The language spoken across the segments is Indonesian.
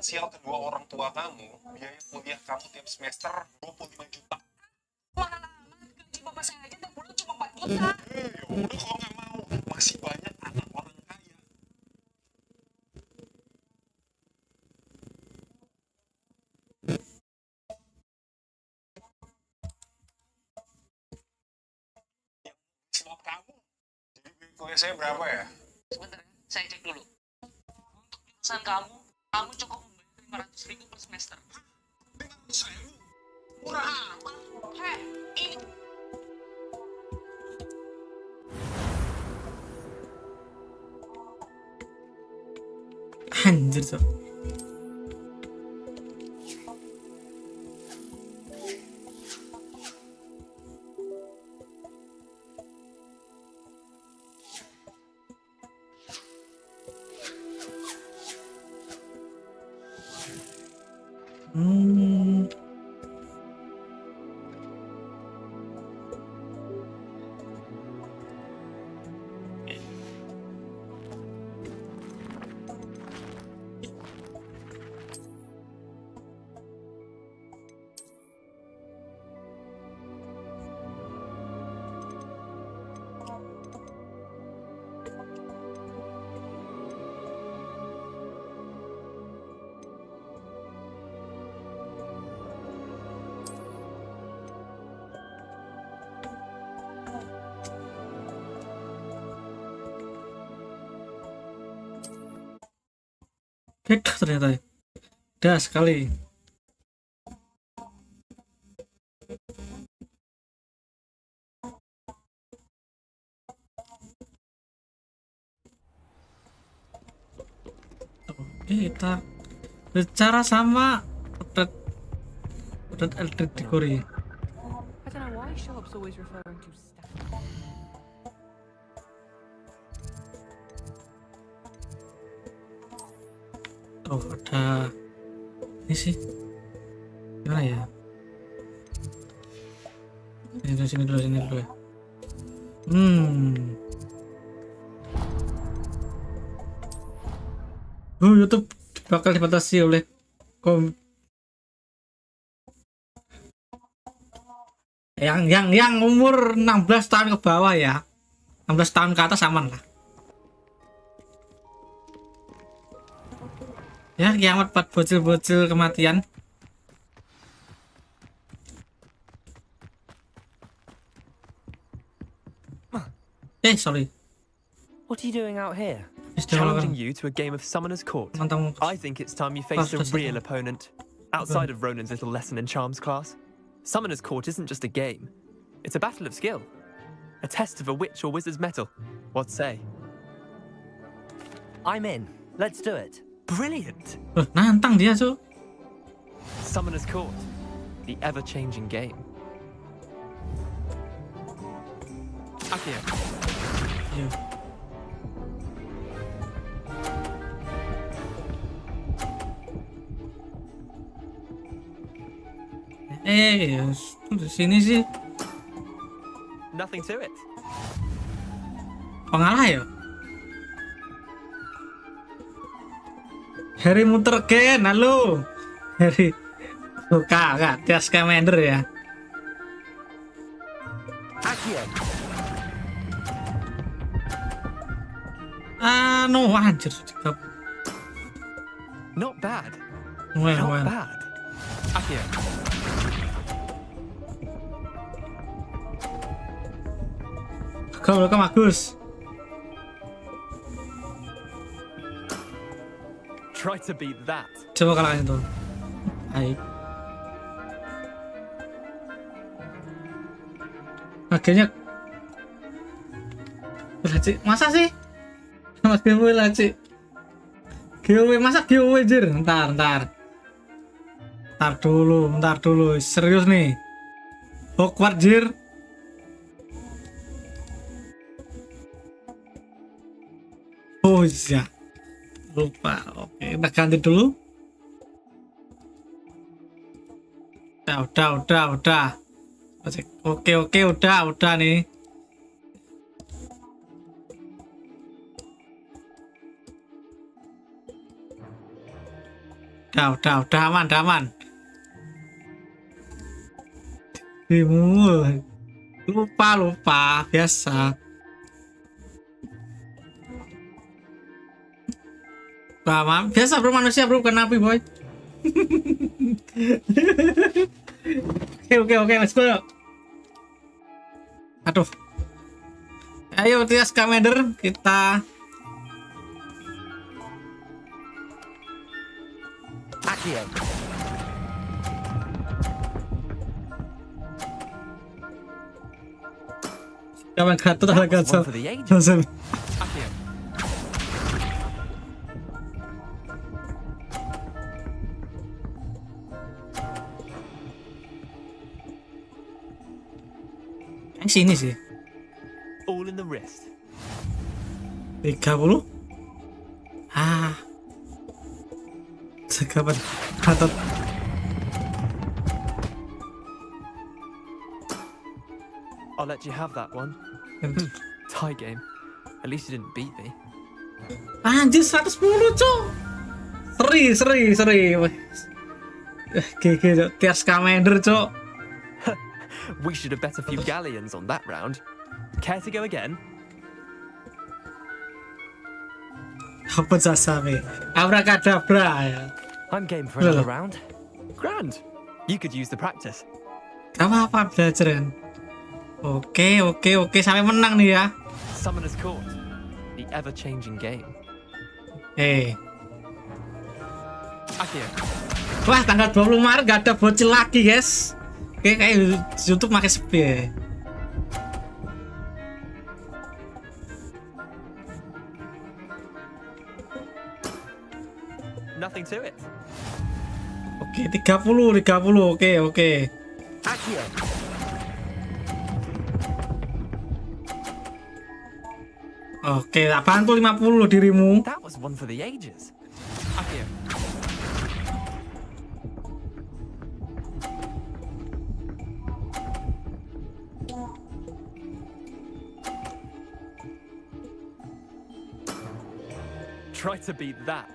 finansial kedua orang tua kamu, biaya kuliah kamu tiap semester 25 juta. Mahal amat, gaji bapak saya aja tiap bulan cuma 4 juta. Ya udah kalau nggak mau, masih banyak anak orang kaya. Slot kamu. Jadi kuliah saya berapa ya? Sebentar ya, saya cek dulu. Untuk jurusan kamu cukup membayar 500.000 per semester. 500.000? Murah amat. Heh, ini Anjir, Cok. Beda ternyata ya. Beda sekali. Oke, kita bicara sama Eldred di Korea. I don't know why Sharp's always referring to staff. Oh, ada ini sih. Gimana ya? Sini dulu ya. YouTube bakal dibatasi oleh yang umur 16 tahun ke bawah ya. 16 tahun ke atas aman lah. Ya, kiamat buat bocil-bocil kematian. Sorry. What are you doing out here? Challenging you to a game of Summoner's Court. Mantap. I think it's time you faced a real opponent, outside of Ronan's little lesson in charms class. Summoner's Court isn't just a game. It's a battle of skill. A test of a witch or wizard's mettle. What say? I'm in. Let's do it. Brilliant! Nantang dia, Cuk. Summoner's Court. The ever-changing game. Akio. Iya. Di sini sih Nothing to it. pengalah ya. Harry muter gen, halo. Harry suka gak jas commander ya. Akio. No, anjir. Not bad. Well. Not bad. Akio. Kau bagus. Try to beat that. Coba kalahkan itu. Baik. Akhirnya Laci, masa sih? Mas giveaway Laci. Giveaway, masa giveaway jir? Ntar dulu. Serius nih. Hogwarts jir. Oh iya. Lupa. Oke, kita ganti dulu. Udah. Oke, udah nih. Udah aman. Ilmu. Lupa biasa. Biasa bro, manusia bro, bukan api boy. Oke, let's go. Aduh. Ayo Tias Commander, kita Accio. kawan gatot ada That was one gatot. for the ages. Langsung. Accio. Yang sini sih. All in the wrist. 30. Sekapan gatot. I'll let you have that one. Tie game. At least you didn't beat me. Anjir 110 cok. Seri. GG cok. Tias Commander cok. We should have bet a few galleons on that round. Care to go again? Apa sasame? Abracadabra ya. I'm game for another round. Grand. You could use the practice. Gak apa-apa belajar kan. Oke, sampai menang nih ya. Summoner's Court. The ever-changing game. Accio. Wah, tanggal 20 Maret gak ada bocil lagi guys. Oke, kayak YouTube pakai sepi ya. Nothing to it. Oke, 30. Oke. Accio. Oke, tak bantu 50 dirimu. That was one for the ages. Accio. Try to beat that.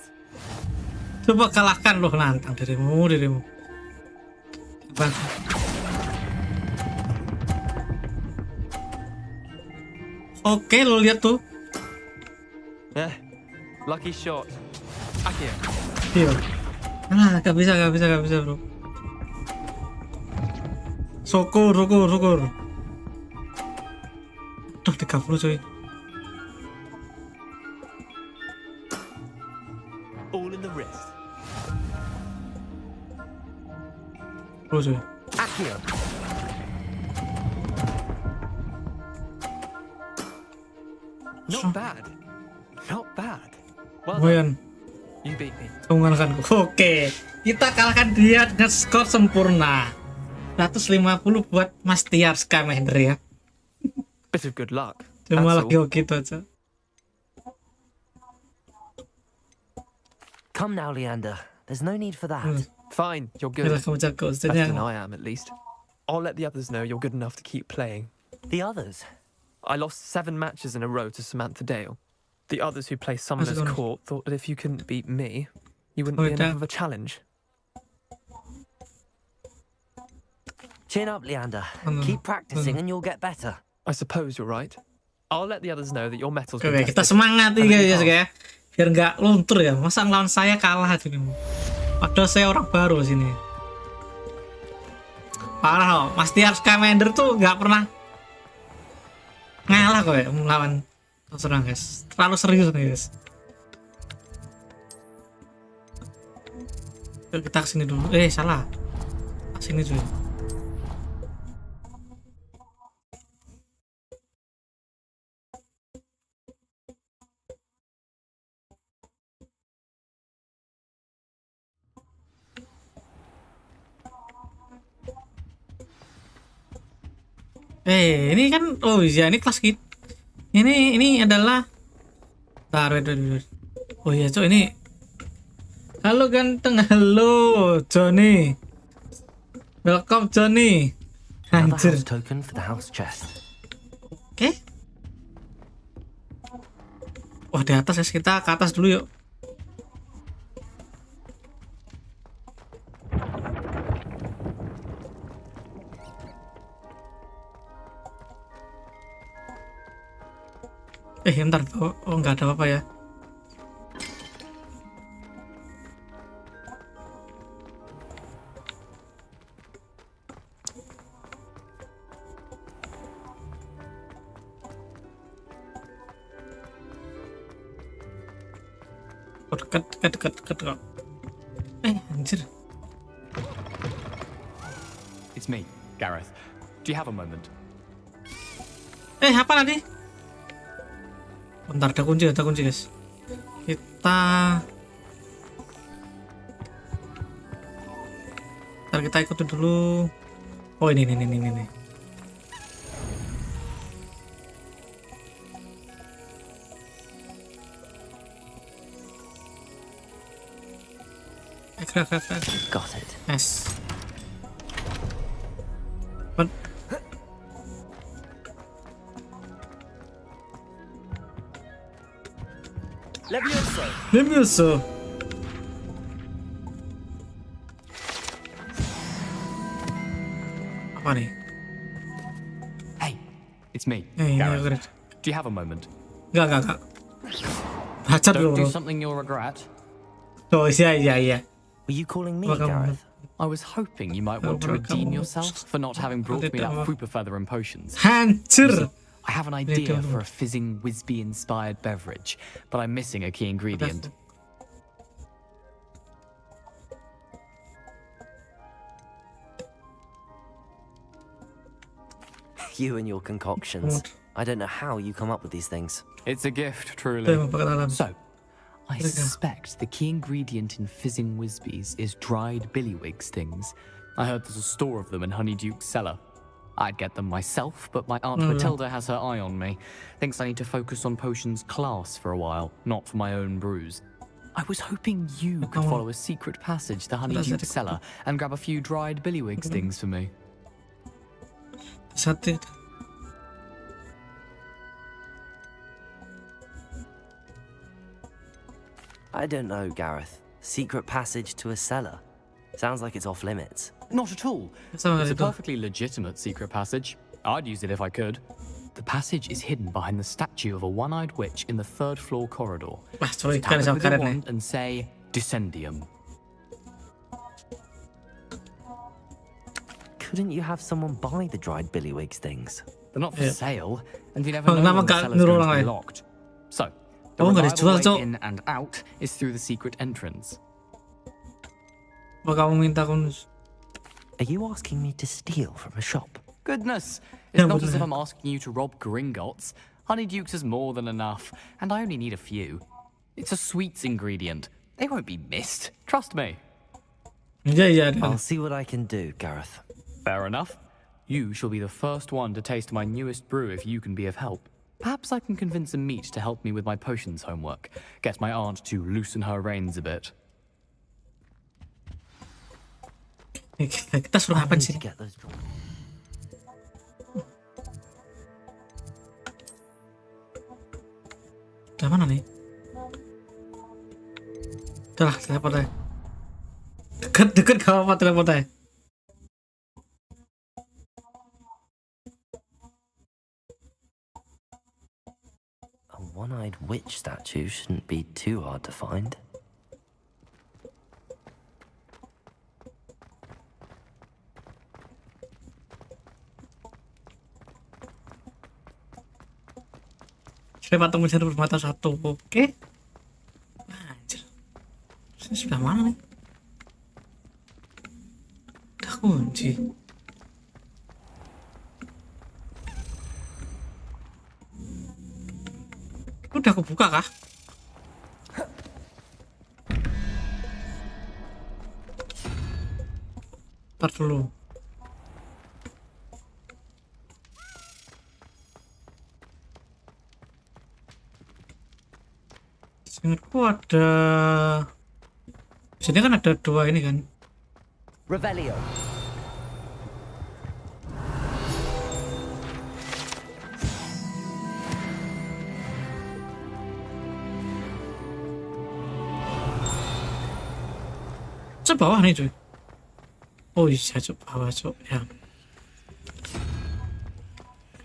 Coba kalahkan loh nantang dirimu. Bantu. Oke, lo lihat tuh. Lucky shot. Accio. Iya. Gak bisa bro. Syukur. Duh, 30 coy. All in the wrist. Bro coy. Accio. Not bad. Well done. Lumayan. You beat me. Mengalahkanku. Oke, kita kalahkan dia dengan skor sempurna. 150 buat Mas Tiars Commander ya. Bit of good luck. Cuma That's lagi all. gitu aja. Come now, Leander. There's no need for that. Fine, you're Bila good. kamu jago, Better than setidaknya. I am, at least. I'll let the others know you're good enough to keep playing. The others? I lost 7 matches in a row to Samantha Dale. The others who play Summoner's How's it Court thought that if you couldn't beat me, you wouldn't Oh, be enough damn. of a challenge. Chin up, Leander. no. Keep practicing and you'll get better. I suppose you're right. I'll let the others know that your metal's Oke, been kita tested. semangati And that you guys passed. ya. Biar nggak luntur ya. Masa lawan saya kalah sini. Padahal saya orang baru sini. Parah loh. Mas Tiars Commander tuh nggak pernah ngalah kok ya melawan serang guys. Terlalu serius nih guys. Yuk kita kesini dulu. Salah. Kesini cuy. Ini kan, oh iya ini kelas kita. Ini adalah, taruh. Oh iya cok ini. Halo ganteng, halo Johnny. Welcome Johnny. Another Anjir. house token for the house chest. Oke. Wah di atas guys, kita ke atas dulu yuk. Bentar. Oh, nggak ada apa-apa ya. Oh, dekat kok. Anjir. It's me, Gareth. Do you have a moment? Apa tadi? Bentar, ada kunci guys. Kita ikutin dulu. Oh, ini. Got it. Yes. Levioso. Apa nih? Hey, it's me, Ini Gareth. Do you have a moment? Enggak. Baca Don't dulu. do something you'll regret. Oh, iya. Were you calling me, Welcome. Gareth? I was hoping you might want to redeem yourself for not having brought me that Fupa feather and potions. Hancur. I have an idea for a fizzing Whizbee-inspired beverage, but I'm missing a key ingredient. You and your concoctions. I don't know how you come up with these things. It's a gift, Itu truly. yang pakai dalam. So, I suspect the key ingredient in fizzing Whizbees is dried billywig stings. I heard there's a store of them in Honeyduke's cellar. I'd get them myself, but my Aunt Matilda has her eye on me. Thinks I need to focus on potions class for a while, not for my own brews. I was hoping you could follow a secret passage to Honeyduke's cellar and grab a few dried billywig stings for me. Satu. I don't know, Gareth. Secret passage to a cellar. Sounds like it's off limits. Not at all. Sama It's a itu. perfectly legitimate secret passage. I'd use it if I could. The passage is hidden behind the statue of a one-eyed witch in the third-floor corridor. Wah, coy, Tap kan it sama with your karet nih. wand and say, Descendium. Couldn't you have someone buy the dried billywig things? They're not for Yeah. sale, and you never Oh, know kenapa when the nggak cellar's nyuruh going orang to be lain? locked. So, the Oh, nggak reliable dijual, way Cok. in and out is through the secret entrance. Apa kamu minta aku? Are you asking me to steal from a shop? Goodness, Yeah, it's not but- as if I'm asking you to rob Gringotts. Honeydukes is more than enough, and I only need a few. It's a sweets ingredient. They won't be missed. Trust me. Iya. I'll see what I can do, Gareth. Fair enough. You shall be the first one to taste my newest brew if you can be of help. Perhaps I can convince a meat to help me with my potions homework. Get my aunt to loosen her reins a bit. Kita suruh I apa need sih? to get those drawn. Udah mana nih? Udah lah, teleport aja. Deket gak apa-apa teleport aja. A one-eyed witch statue shouldn't be too hard to find. Saya patung mesin bermata satu. Oke. Anjir. Ini sebelah mana nih? Udah kunci. Udah aku buka kah? Ntar dulu. Seingatku ada. Di sini kan ada dua ini kan. Revelio. Itu bawah nih cuy. Oh iya cuy, bawah cuy ya.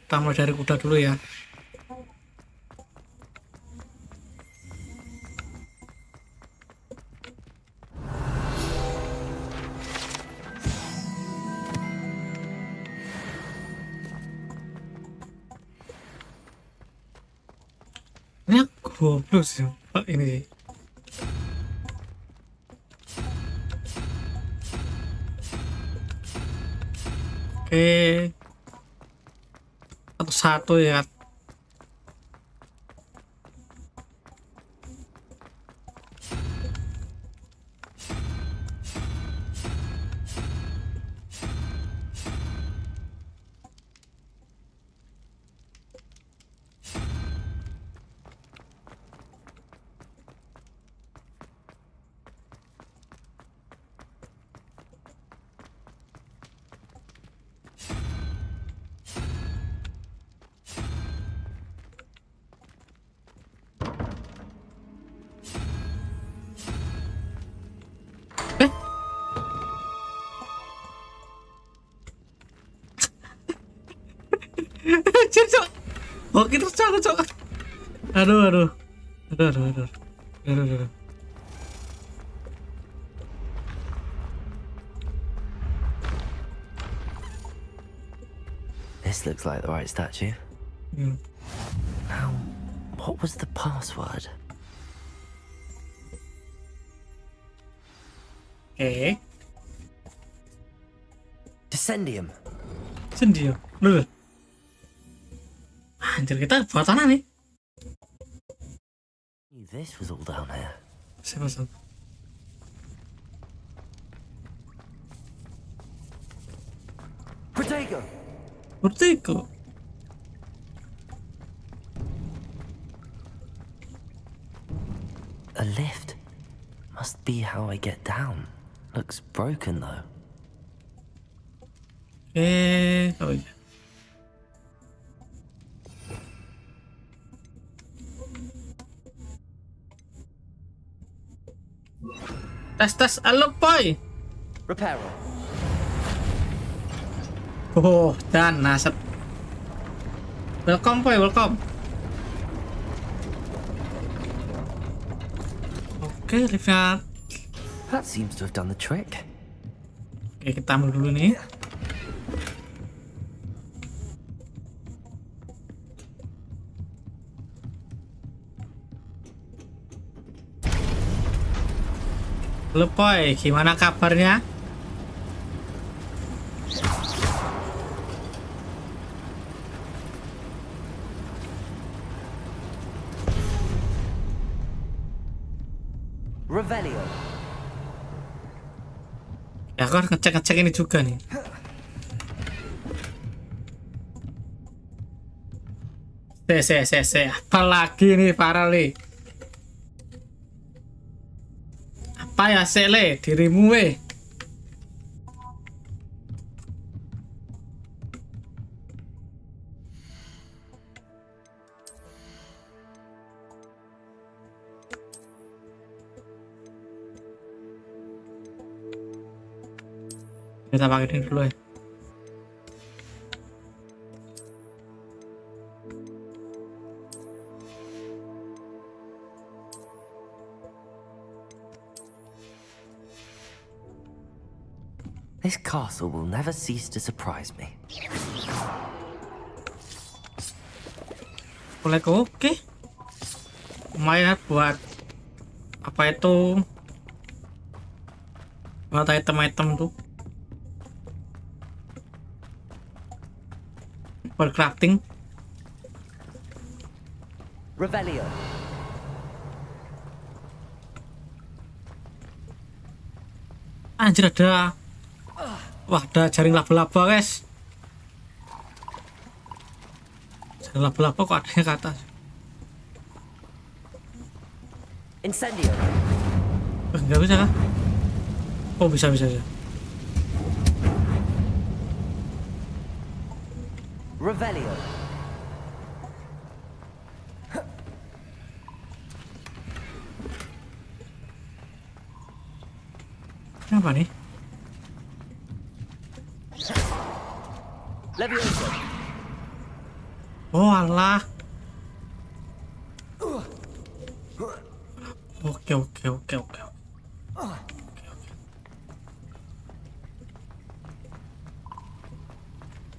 Kita mulai dari kuda dulu ya. goblok sih Pak, ini sih. Oke. Satu-satu ya. Anjir, Cok. Oke terus Cok. Aduh. This looks like the right statue. Now, what was the password? Oke. Descendium. Sendiri. Loh. Anjir, kita buat tanah nih. Knew this was all down here. Siapa? Protego. Bertiko. A lift. Must be how I get down. Looks broken though. Oh iya. Tes, halo boy. Repair. Oh, dan nasab. Welcome boy, welcome. Oke, liftnya. That seems to have done the trick. Oke, kita ambil dulu nih. Halo boy, gimana kabarnya? Revelio. Ya aku harus ngecek ini juga nih. Apalagi nih parah nih. Apa ya sele dirimu weh? Kita pakai ini dulu ya. This castle will never cease to surprise me. Oke. Lumayan buat apa itu? Buat item-item tuh. Buat crafting. Revelio. Anjir ada. Wah, ada jaring laba-laba, guys. Jaring laba-laba kok adanya ke atas. Incendio. Enggak bisa kah? Oh, bisa. Revelio. Apa nih? Levioso. Oh alah. Oke.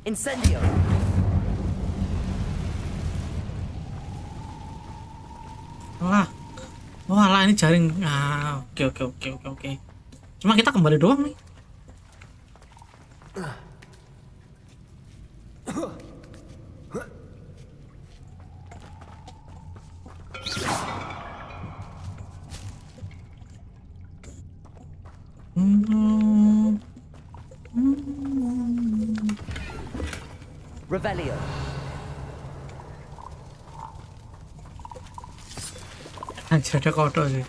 Incendio. Wah. Wah lah, ini jaring. Ah, oke. Cuma kita kembali doang nih. Revelio. Anjir, ada kodok sih.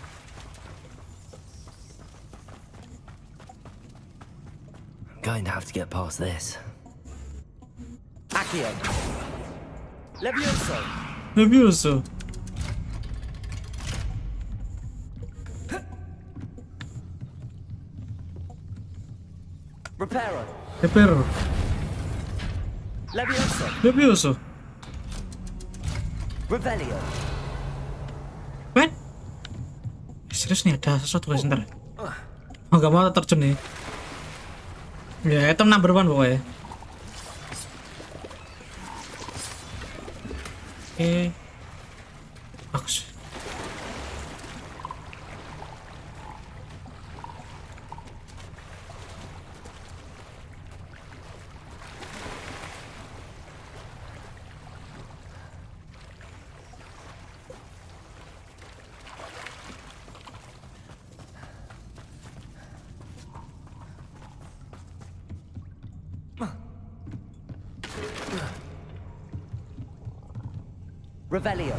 I'm going to have to get past this. Accio. Levioso. Levioso. Reparo. Reparo. Levioso. Revelio. What? Serius nih, ada sesuatu guys, ntar. Oh, gak mau terjun nih. Ya, item number 1 pokoknya. Oke. Bagus. Revelio.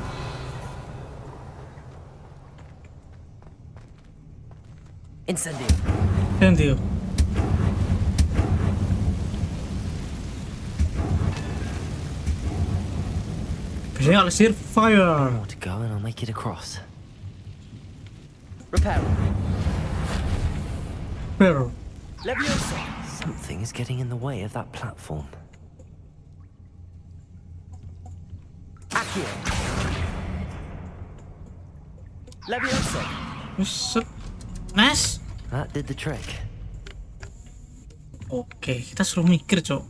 Incendio. Incendio. Biasanya kalau sir fire. More to go and I'll make it across. Reparo. Reparo. Leviosa. Something is getting in the way of that platform. Accio. Leviosa. Nice. That did the trick. Oke, kita suruh mikir, Cok.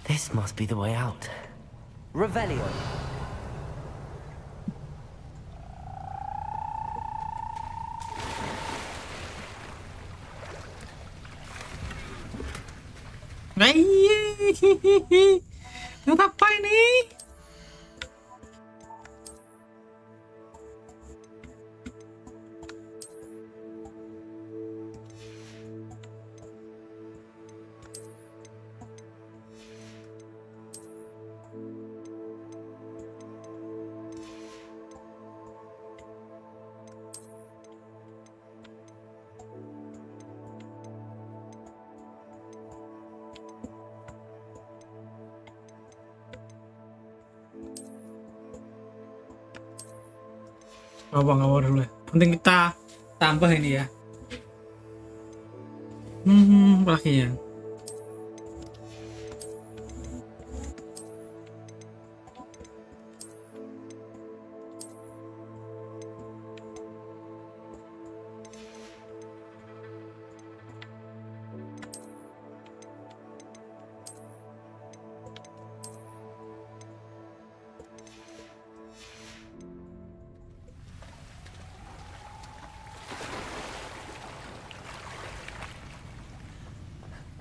This must be the way out. Revelio. Buat apa ini? Ngawur dulu ya. Penting kita tambah ini ya. Lagi ya.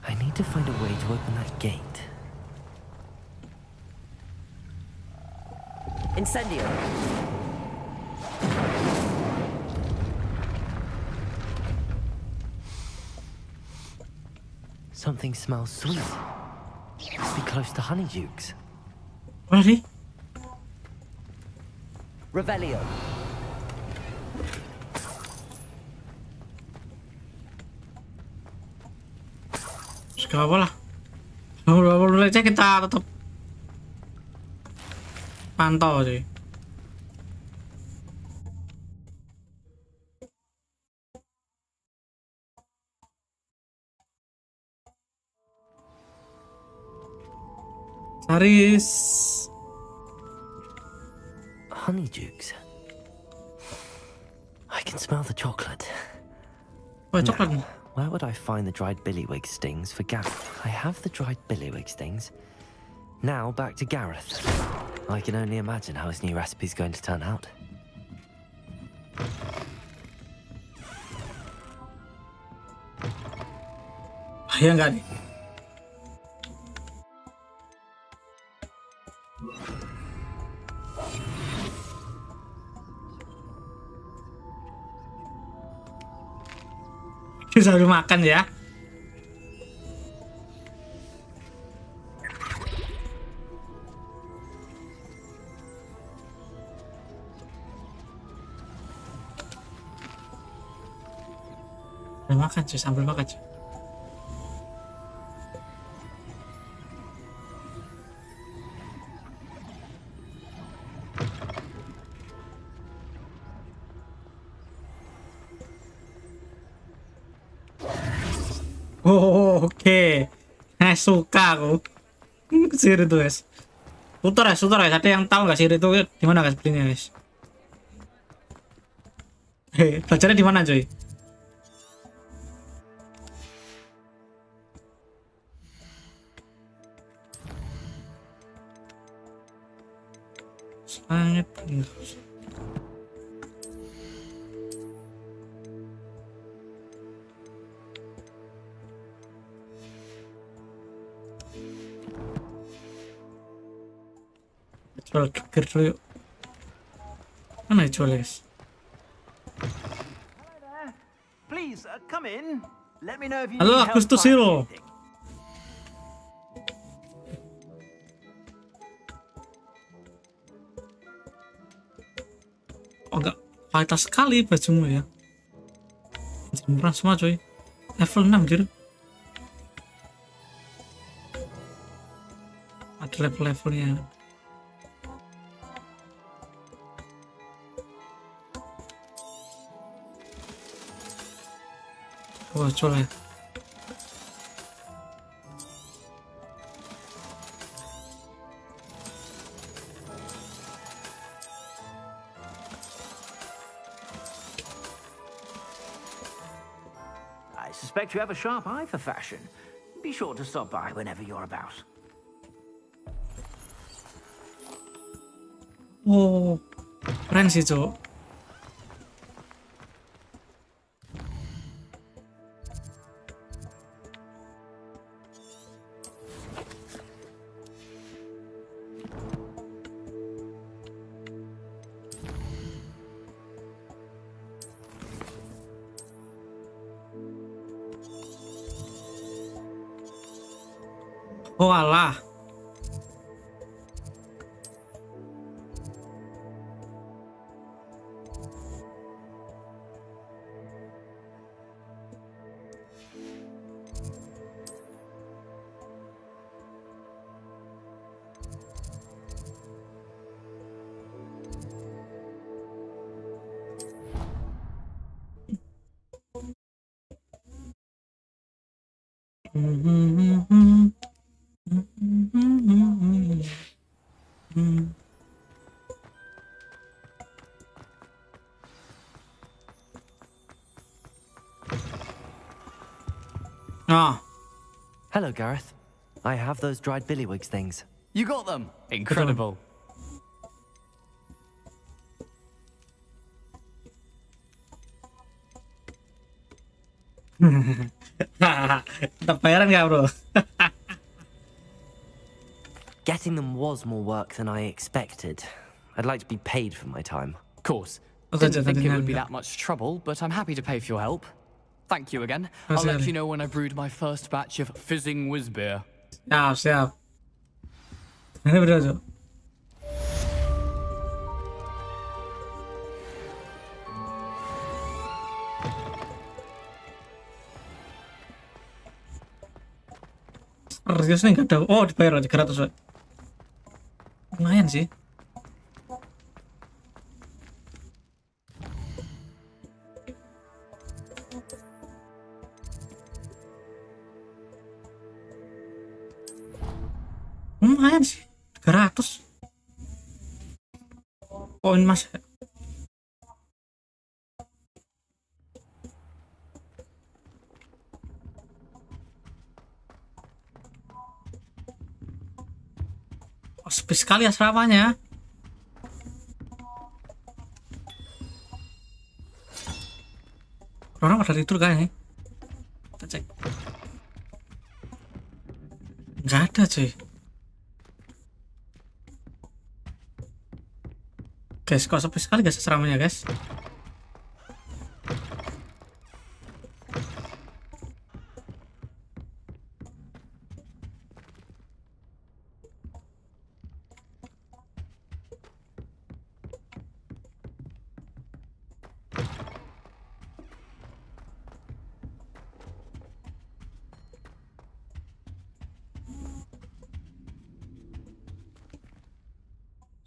I need to find a way to open that gate. Incendio. Something smells sweet. Must be close to honeydukes. What sih? Revelio. Gak apa lah. Dulu aja kita tetap pantau sih. Harus. Honeydukes. I can smell the chocolate. Oh, coklat nih. Where would I find the dried billywig stings for Gareth? I have the dried billywig stings. Now back to Gareth. I can only imagine how his new recipe's going to turn out. Bahaya nggak nih? Sambil makan ya. Sambil makan cuy. Oh, oke. Suka aku. Siri tuh guys. Tutor guys. Ada yang tahu nggak Siri itu di mana guys belinya guys? Belajarnya di mana cuy? Sangat bagus. Jual gear dulu yuk. Mana jual guys? Please, come in. Let me know if you Halo need help Agustus finding Hero. anything. Oh enggak, kualitas sekali bajumu ya. Murah semua coy. Level 6 jadi. Ada level-levelnya. Oh, coba ya. I suspect you have a sharp eye for fashion. Be sure to stop by whenever you're about. Oh, keren sih cowok. Oh alah. Ah, Hello, Gareth. I have those dried billywigs things. You got them. Incredible. tetap bayaran nggak bro? Getting them was more work than I expected. I'd like to be paid for my time. Of course. Oh, Didn't think it tadinya would be enggak. that much trouble, but I'm happy to pay for your help. Thank you again. I'll let you know when I brewed my first batch of fizzing whiz beer. Siap. Ini bener tuh. Harus nih nggak ada. Oh dibayar 300 Wak. Lumayan sih. Lumayan sih 300 poin mas. sepi sekali asramanya. Orang pada tidur kayaknya. Kita cek. Nggak ada cuy. Guys, kok sepi sekali guys asramanya guys.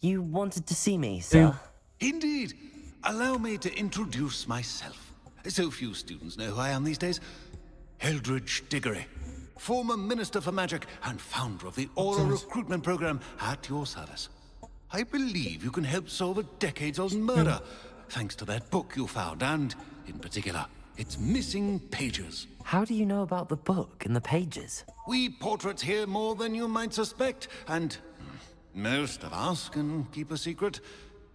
You wanted to see me, sir? Indeed. Allow me to introduce myself. So few students know who I am these days. Eldridge Diggory, former Minister for Magic and founder of the Aura Recruitment Program at your service. I believe you can help solve a decades-old murder, thanks to that book you found, and, in particular, its missing pages. How do you know about the book and the pages? We portraits here more than you might suspect, and most of us can keep a secret.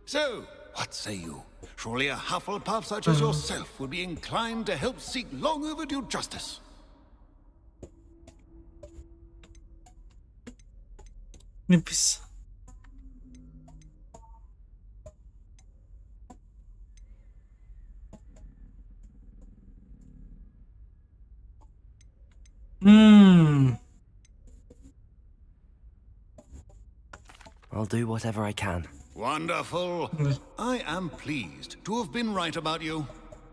So, what say you? Surely a Hufflepuff such as yourself would be inclined to help seek long overdue justice. Nipis. I'll do whatever I can. Wonderful. I am pleased to have been right about you.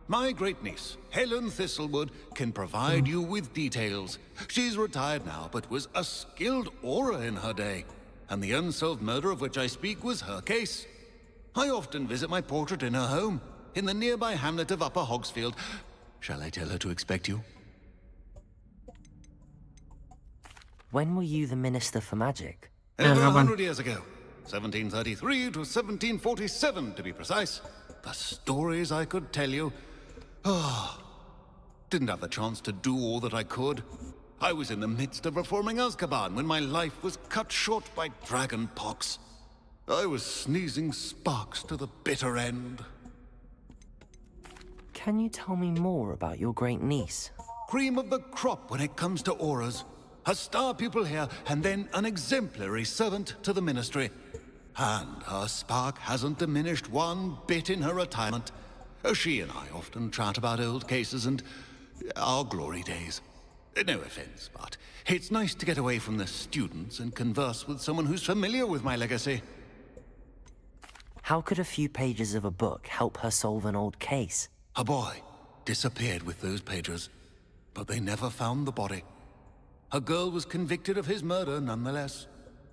My great niece, Helen Thistlewood, can provide you with details. She's retired now, but was a skilled aura in her day. And the unsolved murder of which I speak was her case. I often visit my portrait in her home, in the nearby hamlet of Upper Hogsfield. Shall I tell her to expect you? When were you the Minister for Magic? Over 100 years ago. 1733 to 1747, to be precise. The stories I could tell you. Didn't have the chance to do all that I could. I was in the midst of reforming Azkaban when my life was cut short by dragon pox. I was sneezing sparks to the bitter end. Can you tell me more about your great niece? Cream of the crop when it comes to auras. A star pupil here, and then an exemplary servant to the ministry. And her spark hasn't diminished one bit in her retirement. She and I often chat about old cases and our glory days. No offense, but it's nice to get away from the students and converse with someone who's familiar with my legacy. How could a few pages of a book help her solve an old case? A boy disappeared with those pages, but they never found the body. A girl was convicted of his murder nonetheless.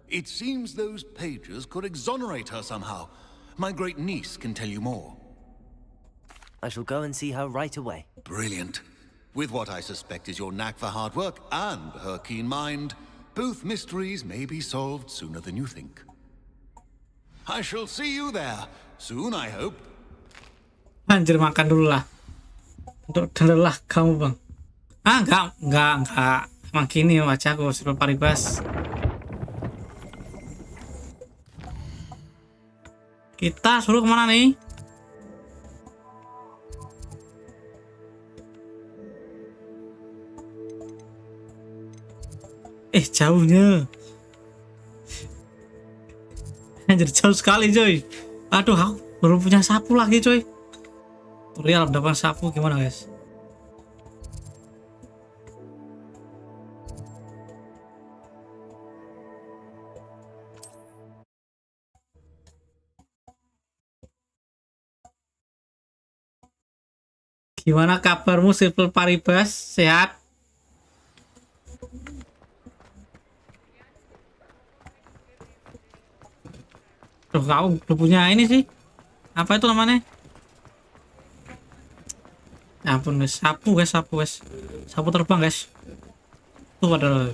It seems those pages could exonerate her somehow. My great niece can tell you more. I shall go and see her right away. Brilliant. With what I suspect is your knack for hard work and her keen mind, both mysteries may be solved sooner than you think. I shall see you there soon, I hope. Anjir, makan dulu lah. Untuk lelah kamu, Bang. Enggak. Emang gini wajahku, Spek Paribas. Kita suruh kemana nih? Jauhnya. Anjir, jauh sekali coy. Aduh, aku baru punya sapu lagi coy. Tutorial dapat sapu gimana guys? Gimana kabarmu, Spek Paribas? Sehat? Tuh, kau udah punya ini sih. Apa itu namanya? Ya ampun guys, sapu guys. Sapu terbang guys. Tuh ada.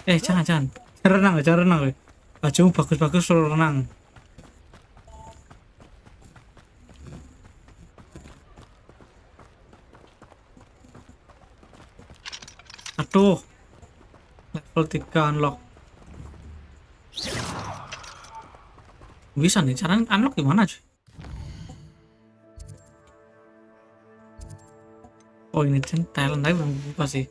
Jangan. Jangan renang. Bajumu bagus-bagus suruh renang. Aduh. Level 3 unlock. Bisa nih, caranya unlock gimana cuy? Oh ini Thailand tapi belum buka sih.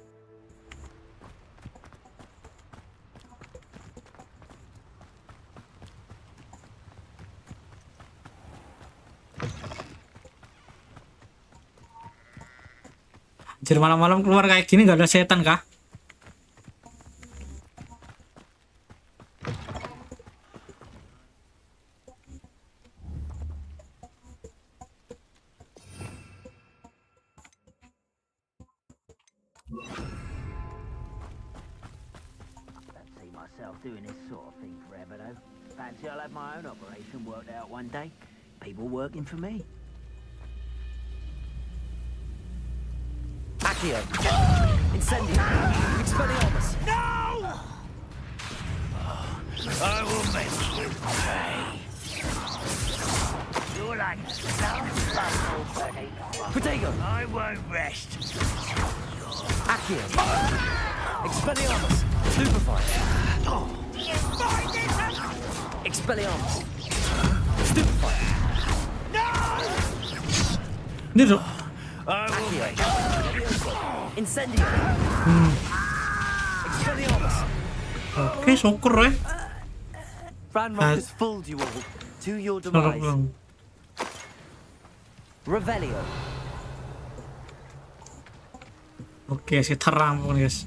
Anjir, malam-malam keluar kayak gini gak ada setan kah? See myself doing this sort of thing forever though. Fancy I'll have my own operation worked out one day. People working for me. Accio! Incendio! Expelliarmus! No! I will make you pay. You're like a slow buddy. Protego! I won't rest. Accio! Expelliarmus! Stupefy! Expelliarmus! Stupefy! Ini tuh. Accio! Incendio! Expelliarmus! Oke, syukur ya. Ranrock has fooled you all to your demise. Revelio. Oke, kita rampung guys.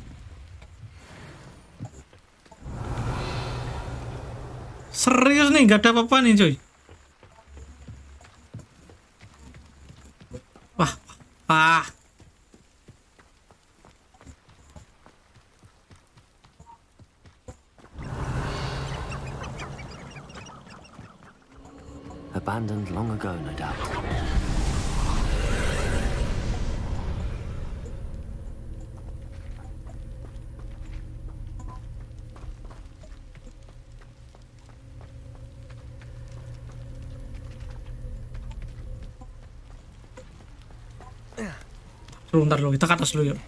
Serius nih, gak ada apa-apa nih cuy. Wah, wah. Abandoned long ago, no doubt. Ntar dulu, kita ke atas dulu yuk.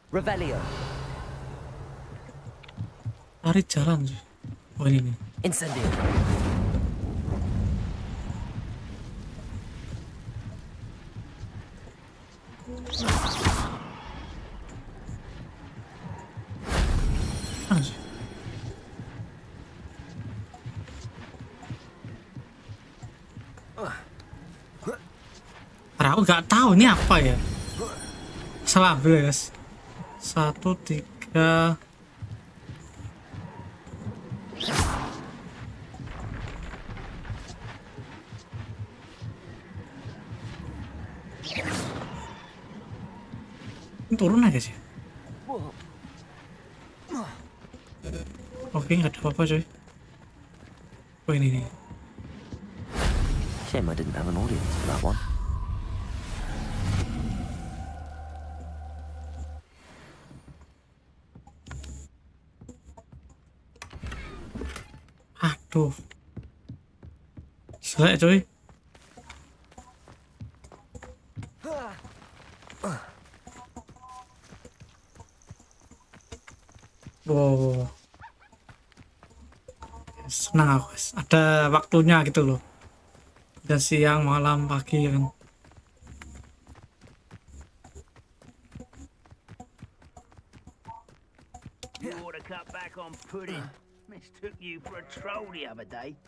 Revelio. Cari jalan cuy. Oh ini nih. Incendio. Mana sih? Aku nggak tahu ini apa ya. Salah ambil ya guys. 1, 3. Ini turun aja sih. Oke, nggak ada apa-apa coy. Oh ini nih. Shame I didn't have an audience for that one. Aduh. Gila coy. Wow. Senang aku guys. Ada waktunya gitu loh. Ada siang, malam, pagi kan. You ought to cut back on pudding. Mistook you for a troll the other day.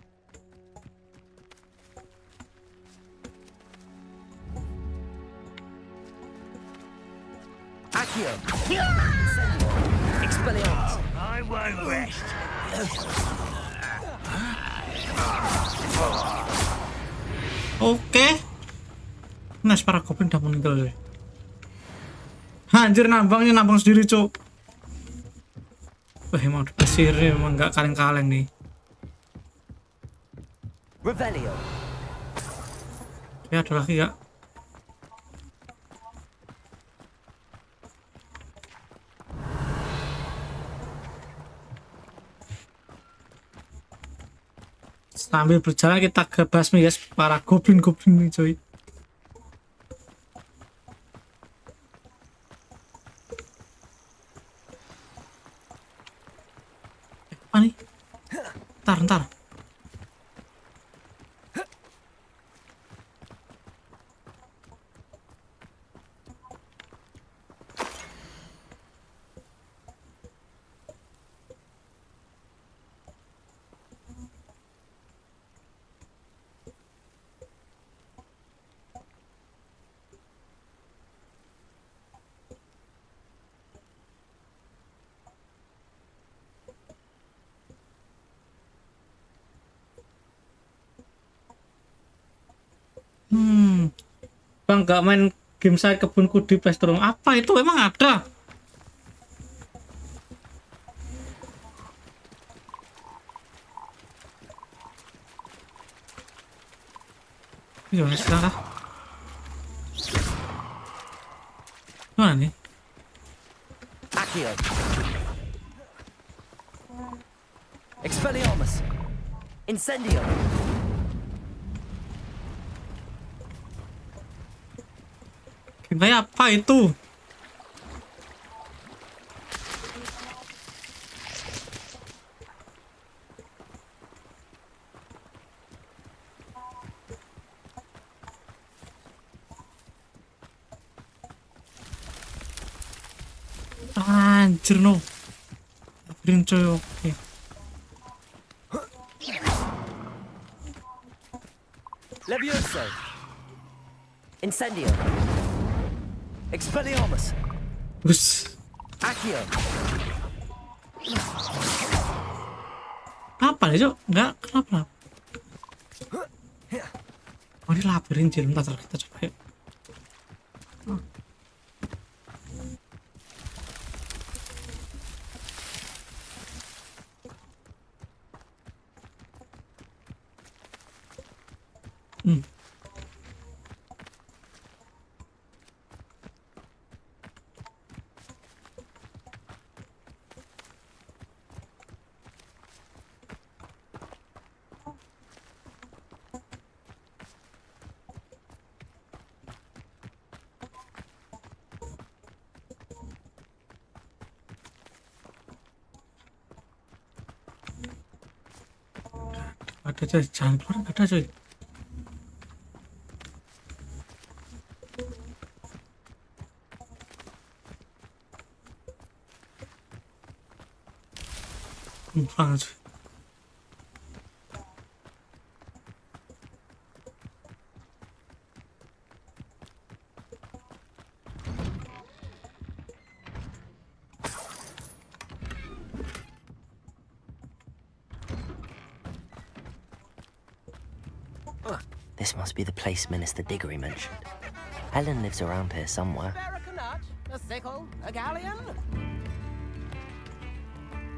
Accio. Expelliarmus. I won't rest. Oke. Nice, para goblin udah meninggal coy. Anjir, nambangnya nambang sendiri cok. Wah emang pesirnya emang nggak kaleng-kaleng nih. Revelio. Ya ada lagi ya. Sambil berjalan kita ke basmi guys, para goblin-goblin nih coy. Apa nih? Ntar. Bang gak main game saya kebunku di Playstore. Apa itu emang ada? Ya salah. Mana nih? Accio. Expelliarmus. Incendio. Kayak apa itu? Anjir no. Green coy, oke. Levioso. Incendio. Expelliarmus. Bus. Accio. Apa ya, Cok? Enggak, kenapa? Oh, ini labirin jir, bentar kita coba yuk. Ada coy, jangan keluar, nggak ada coy. Banget coy. This must be the place Minister Diggory mentioned. Helen lives around here somewhere. A sickle, a galleon.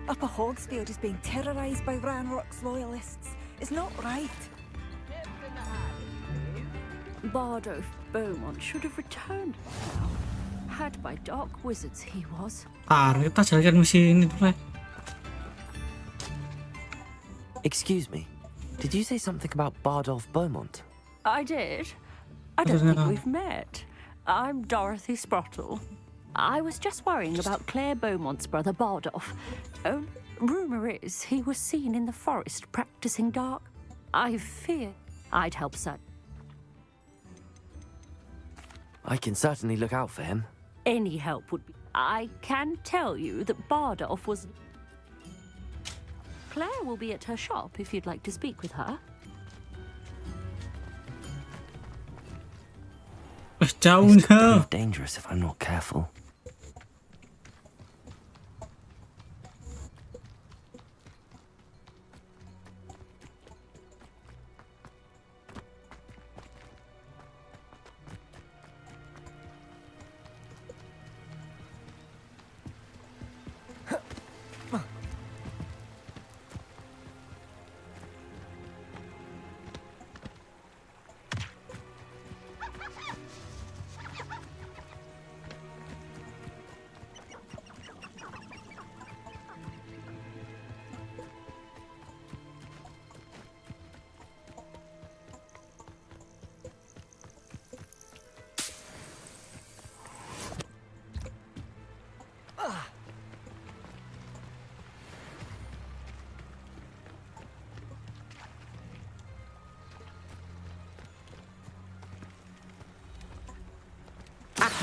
Upper Hogsfield is being terrorised by Ranrock's loyalists. It's not right. Bardolph Beaumont should have returned by now. Had by dark wizards he was. Kita jalankan misi ini dulu ya. Excuse me, did you say something about Bardolph Beaumont? I did. I don't think we've met. I'm Dorothy Sprottle. I was just worrying about Claire Beaumont's brother Bardolph. Rumour is he was seen in the forest practicing dark. I fear I'd help Sir. I can certainly look out for him. Any help would be. I can tell you that Bardolph was. Claire will be at her shop if you'd like to speak with her. This could prove dangerous if I'm not careful.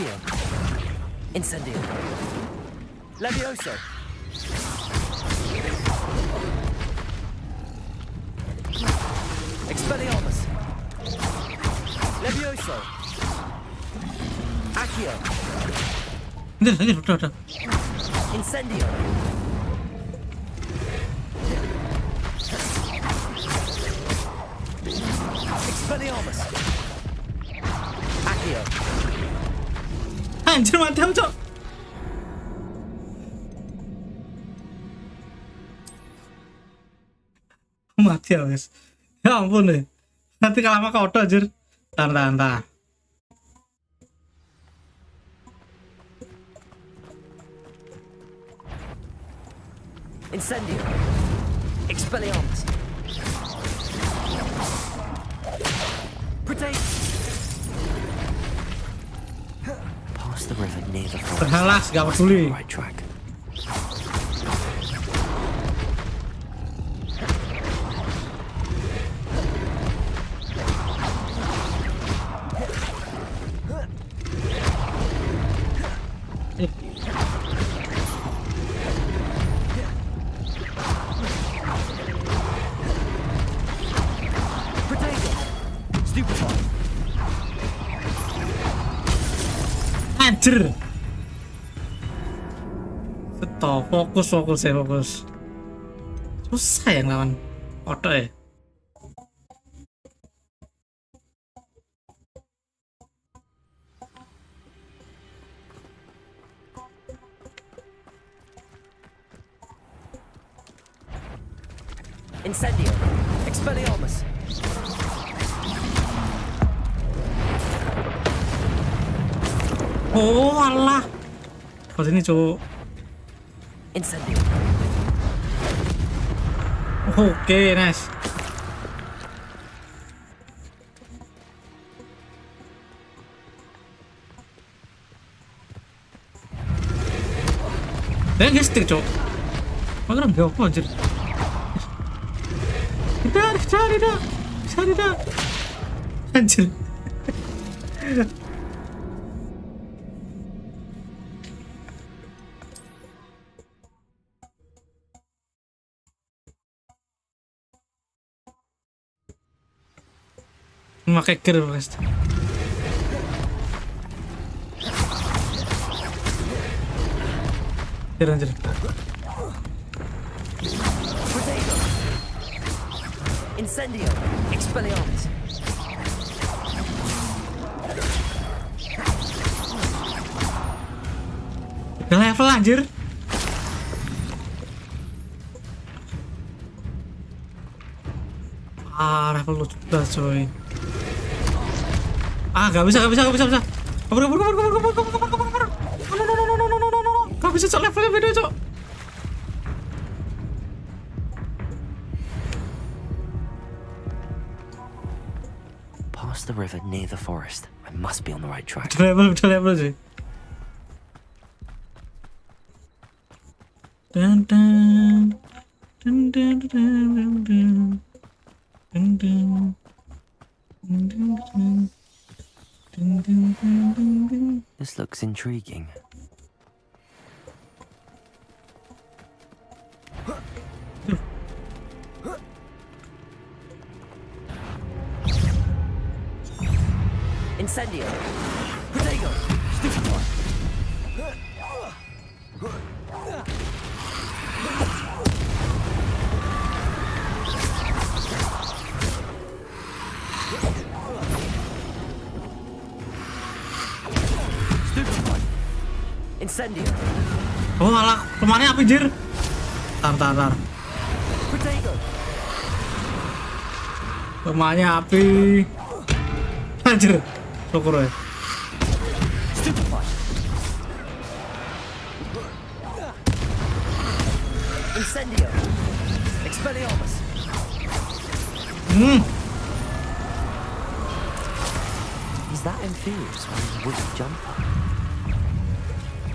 Accio. Incendio. Levioso. Expelliarmus. Levioso. Accio. Udah. Incendio. Expelliarmus. Accio. Anjir mati aku, Cok. Mati ya, guys. Ya ampun deh. Nanti kalah sama Kodo anjir. Tahan. Incendio. Expelliarmus. Protect. Pass the river near the forest. Berhalas, gak peduli. Right track. Anjir. Stop, fokus. Susah yang lawan Kodo ya. Incendio. Expelliarmus. Oh alah. Kau sini, Cuk. Incendio. Oke, nice. Gestik, Cuk. Mana nggak apa anjir. Tidak. Anjir. Memakai gear pasti. Anjir. Incendio. Expelliarmus. Udah level anjir. Level lu sudah coy. Gak bisa. Kabur. Gak bisa, Cok, levelnya beda, Cok. Pass the river near the forest. I must be on the right track. Udah level sih. This looks intriguing. Incendio. Protego. Stupefy. Incendio. Oh alah, kemana api jir? Tar. Protego. Kemana api? Anjir. Syukur ya. Stupefy. Incendio. Expelliarmus. Is that Amphibious wearing a woolly jumper?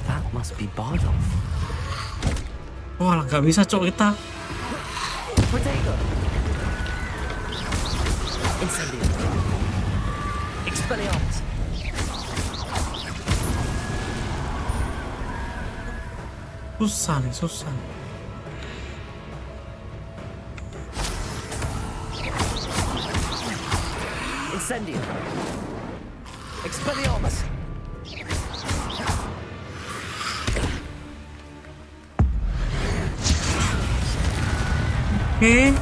That must be Bardolph. Wah, gak bisa, Cok, kita. Protego. Incendio. Expelliarmus. Susah nih, susah. Incendio. Expelliarmus. Oke.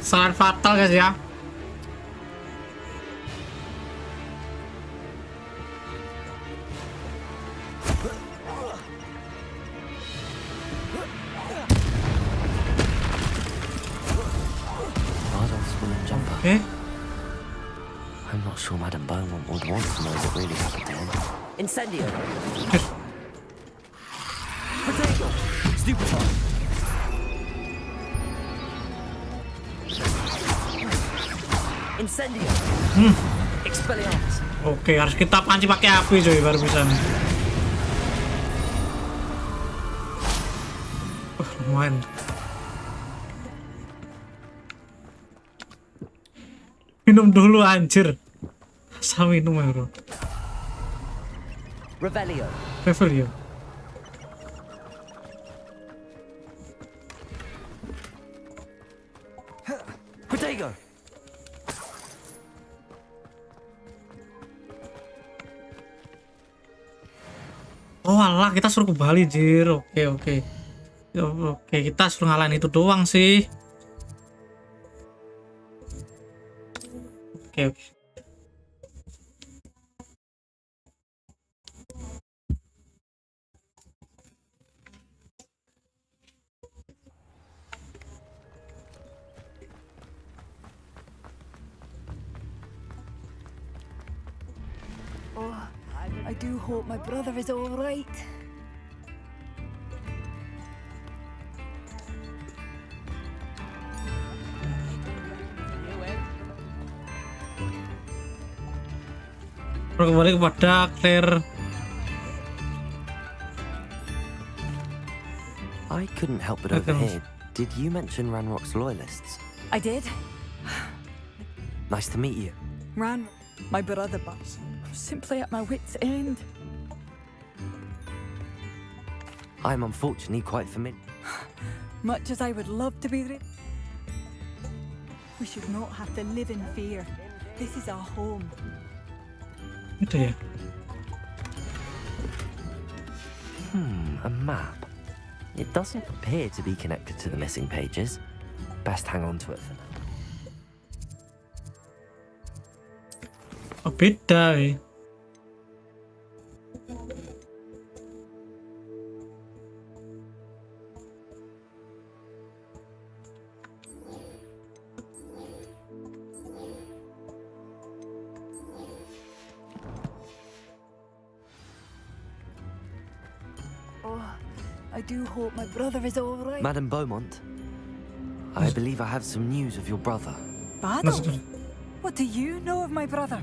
Sangat fatal guys ya. Oke. I'm not sure Madam Beaumont would want to know what really happened to him. Incendio. Potato. Stupefy. Incendio. Expelliarmus. Oke, harus kita pancing pakai api coy baru bisa nih. Lumayan. Minum dulu anjir. Asal minum ya bro. Revelio. Revelio. Potato. Oh alah, kita suruh kembali jir. Oke. Oke, kita suruh ngalahin itu doang sih. Oke. Oh, I do hope my brother is all right. Kembali kepada Claire. I couldn't help but overhear. Did you mention Ranrock's loyalists? I did. Nice to meet you. Ran, my brother, but I'm simply at my wit's end. I'm unfortunately quite familiar. Much as I would love to be there, we should not have to live in fear. This is our home. Itu ya. A map. It doesn't appear to be connected to the missing pages. Best hang on to it for now. Oh beda ya. I do hope my brother is all right. Madam Beaumont, I believe I have some news of your brother. Battle? What do you know of my brother?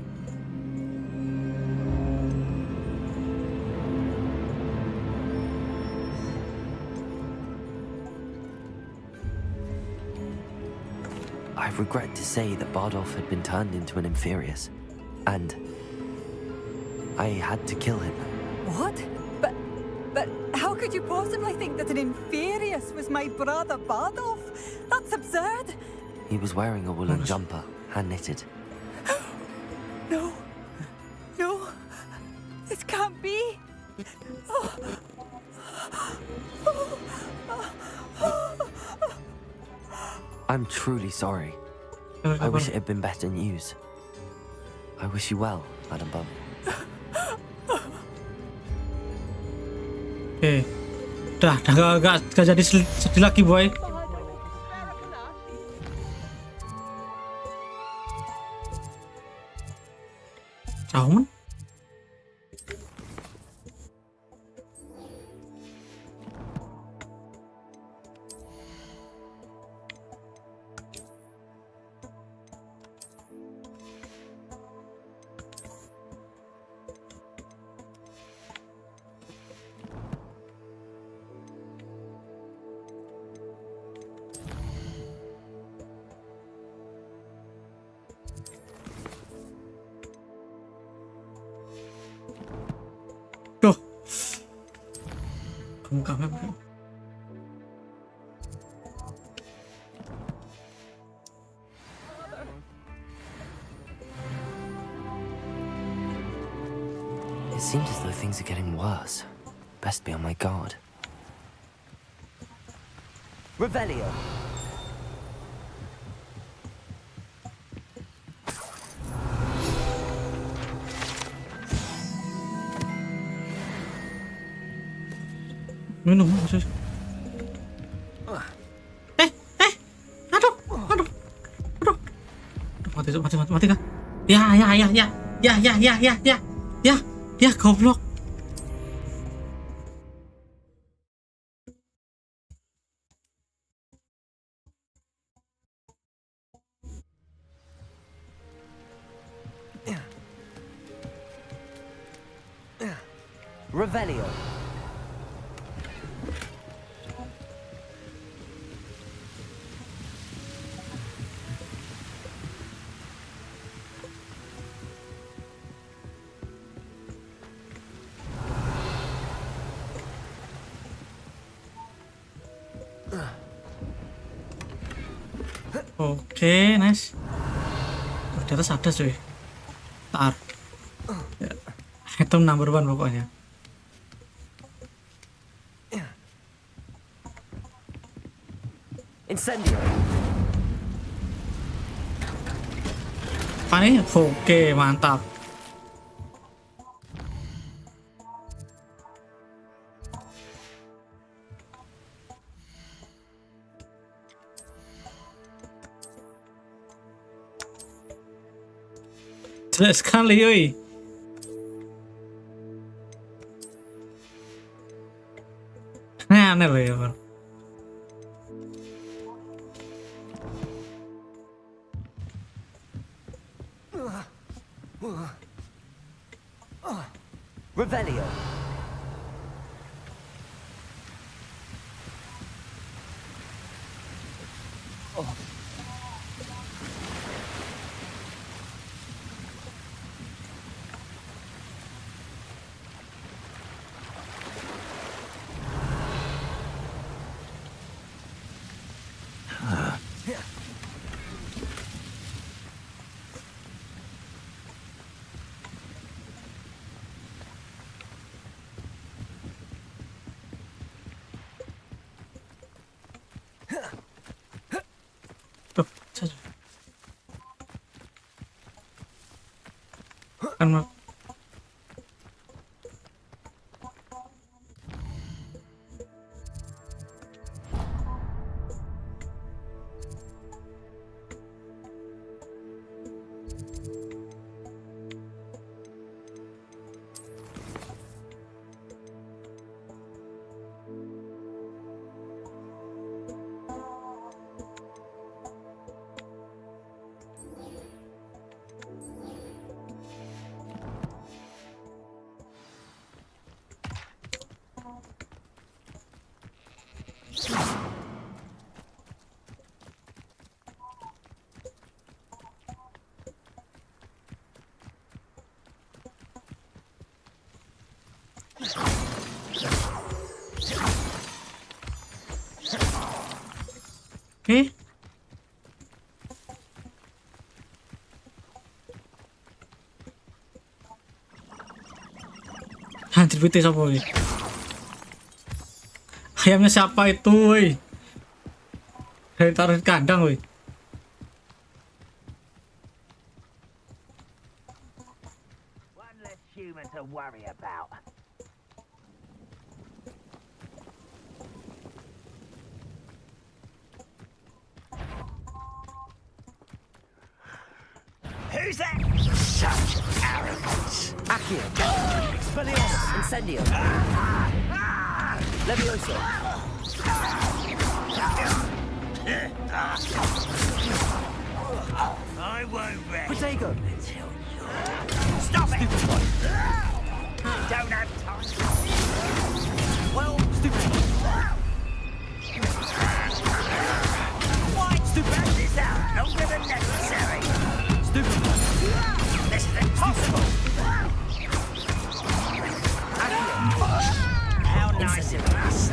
I regret to say that Bardolph had been turned into an Inferius, and I had to kill him. What? But how could you possibly think that an Inferius was my brother Bardolph? That's absurd. He was wearing a woolen jumper, hand-knitted. No. This can't be. I'm truly sorry. I wish it had been better news. I wish you well, Madam Beaumont. Oke. Udah gak jadi sedih lagi, boy. Jauh. buka map. It seems as though things are getting worse. Best be on my guard. Revelio. Minum, Asus. Aduh. Mati kah? Ya, goblok. Revelio. Oke, nice. Oh, di atas ada cuy. Tar. Ya. Item number 1 pokoknya. Incendio. Apa nih? Oke, mantap. Jelek sekali, yoi. Aneh loh ya, Bro. Revelio. Kan map. Oke. Anjir, putih siapa ini? Ayamnya siapa itu, woi? Dari taruh di kandang, woi. One less human to worry about. Who's that? Such arrogance. Accio. Expelliarmus. Incendio. Levioso. I won't rest Protego. until you stop it. Don't have time. Well, stupid. Why stupid? This out longer than necessary. Stupid. This is impossible. How nice of us.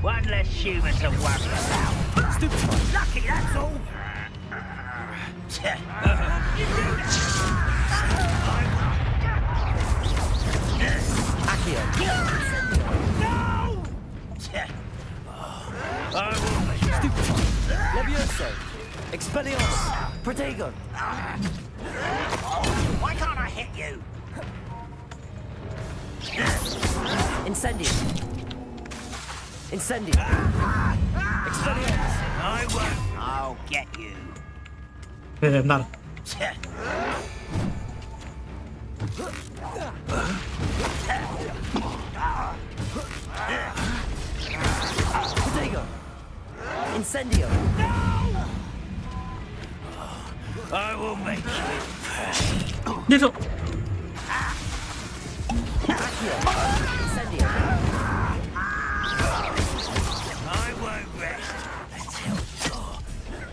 One less human to worry about. Lucky, that's all. No! Levioso! Expelliarmus! Protego! Why can't I hit you? Incendio! Incendio! Expelliarmus! I won't. I'll get you. Bentar. Protego! Incendio! I will make you. Dia tuh. Incendio! I won't rest until you're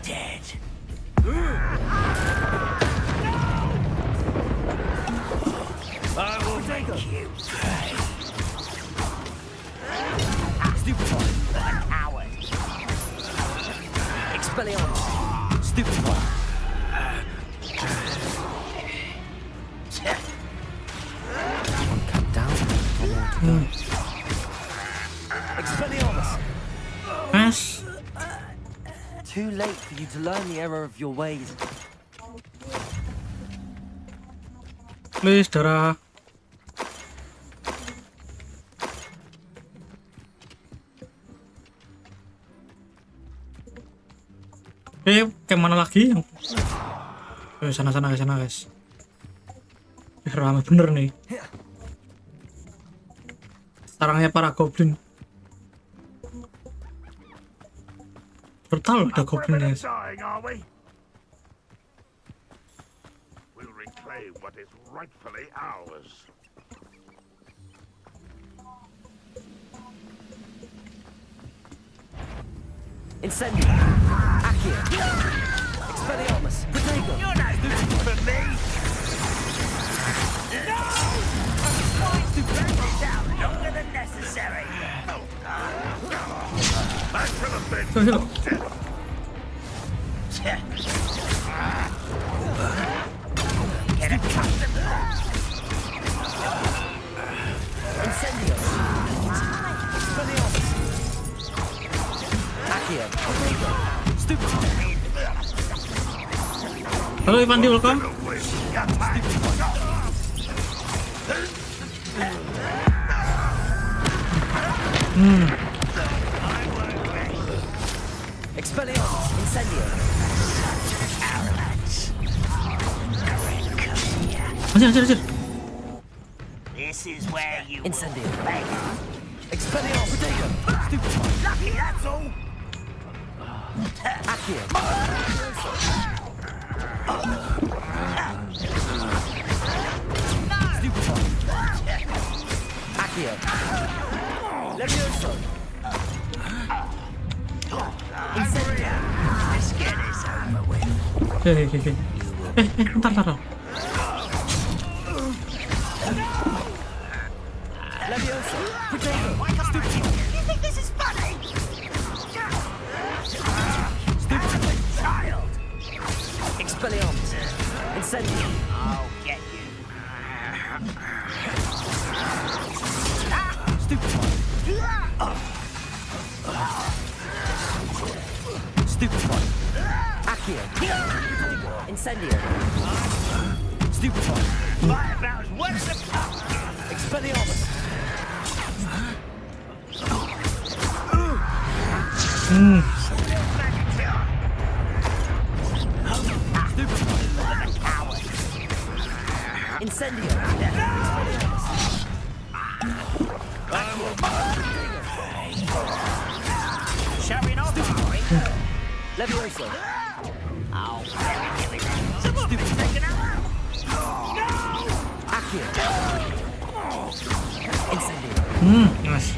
dead. I will make you pay. Stupefy! Coward. Expelliarmus! Stupefy! One cut down, one more to go. Expelliarmus! Mas. Too late for you to learn the error of your ways. Please, darah. Kayak mana lagi? Sana guys. Ramai bener nih. Sarangnya para goblin. Brutal ada goblinnya. We'll reclaim what is rightfully ours. Incendio! Accio! Expelliarmus! Protego! You're no good for me. No! I'm trying to break it down longer than necessary. I should have been Coba. Get accustomed to that. Incendio! Expelliarmus! Accio! Protego! Stupefy! Halo Ivandi, welcome. Expelliarmus! Incendio! Anjir. This is where you Incendio! will pay. Expelliarmus! Protego! Stupefy! Lucky, that's all. Accio! Stupefy! Accio! Levioso! Incendio! Let's get this over with. Oke. Bentar. Levioso! Protego! Stupid. You think this is funny? Stupid child. Expelliarmus! Incendio! I'll get you. Stupefy! Stupefy! Accio! Incendio! Stupefy! Right about as well as a pup. Expelliarmus! Incendio! Showing off, are we? Levioso! Oh, very good. Someone been taken out. No! Accio! Incendio! Nice.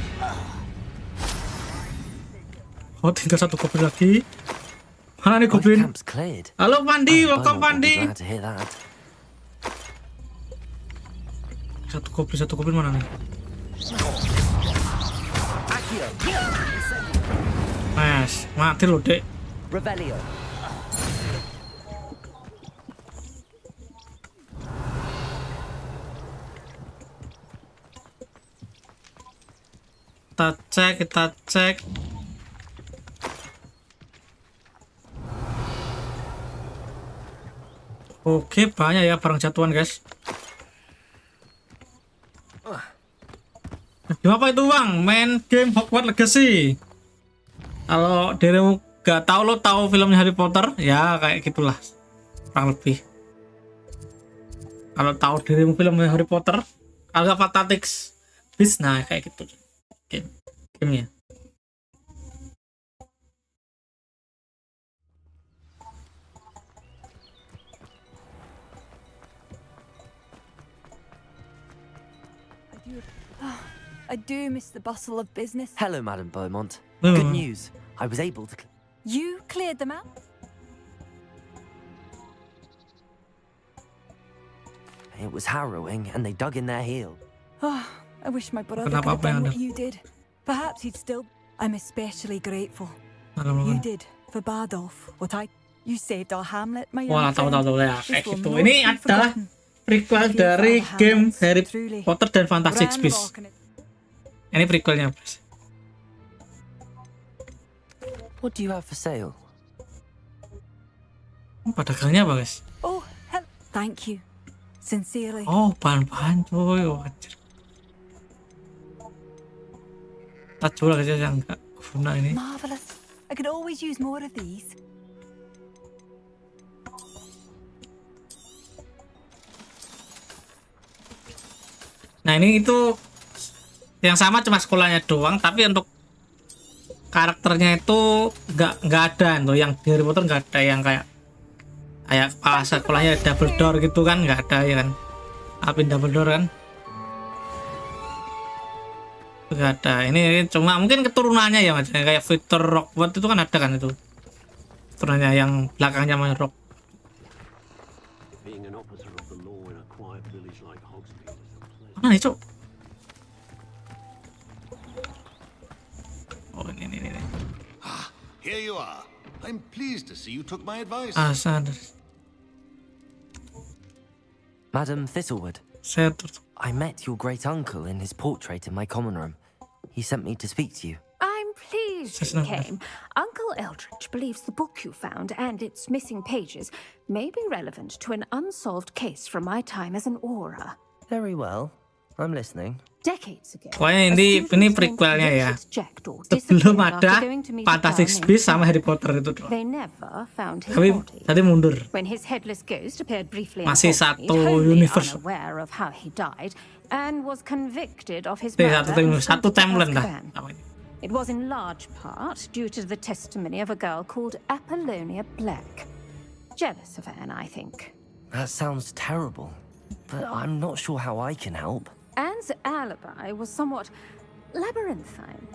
Oh, tinggal satu goblin lagi. Mana nih goblin? Camp's cleared. Halo Pandi, welcome I'll be Pandi. glad to hear that. Satu kopi mana nih? Mas, mati lo dek. Revelio. Kita cek. Oke, banyak ya barang jatuhan, guys. Apa itu, Bang? Main game Hogwarts Legacy. Kalau dirimu gak tahu, lo tahu filmnya Harry Potter? Ya, kayak gitulah. Kurang lebih. Kalau tahu dirimu filmnya Harry Potter, kalau Fantech bis, nah kayak gitu. Gamenya. I do miss the bustle of business. Hello, Madam Beaumont. Good news. I was able to... You cleared them out? It was harrowing, and they dug in their heel. Oh, I wish my brother could have done what you did. Perhaps he'd still... I'm especially grateful. You did for Badolf what you saved our hamlet, my young friend. Tahu ya, kayak gitu. Ini adalah prequel dari game Harry Potter dan Fantasticbeasts. Ini prequelnya, Bos. What do you have for sale? Pedagangnya apa, guys? Oh, thank you. Sincerely. Oh, bahan-bahan cuy, wajar. Tak jual aja yang enggak guna ini. Marvelous. I could always use more of these. Nah, ini itu yang sama cuma sekolahnya doang, tapi untuk karakternya itu nggak ada tuh, yang di Harry Potter nggak ada yang kayak sekolahnya double door gitu kan, nggak ada ya kan, Alvin double door kan, nggak ada. Ini cuma mungkin keturunannya ya, Mas, kayak fitur Hogwarts itu kan ada kan, itu keturunannya yang belakangnya Rock. Mana nih, Cok? Oh, ini. Here you are. I'm pleased to see you took my advice. Madam Thistlewood. I met your great uncle in his portrait in my common room. He sent me to speak to you. I'm pleased you came. Uncle Eldridge believes the book you found and its missing pages may be relevant to an unsolved case from my time as an aura. Very well. I'm listening. Decades ago. Pokoknya ini prequelnya ya. Sebelum ada Fantasticbeasts sama Harry Potter itu doang. They never found his Tapi body. tadi mundur. When his headless ghost appeared briefly Masih in satu Hogsmeade, universe. wholly unaware of how he died and was convicted of his murder. Satu timeline dah. It was in large part due to the testimony of a girl called Apollonia Black. Jealous of Anne, I think. That sounds terrible, but I'm not sure how I can help. Anne's alibi was somewhat labyrinthine.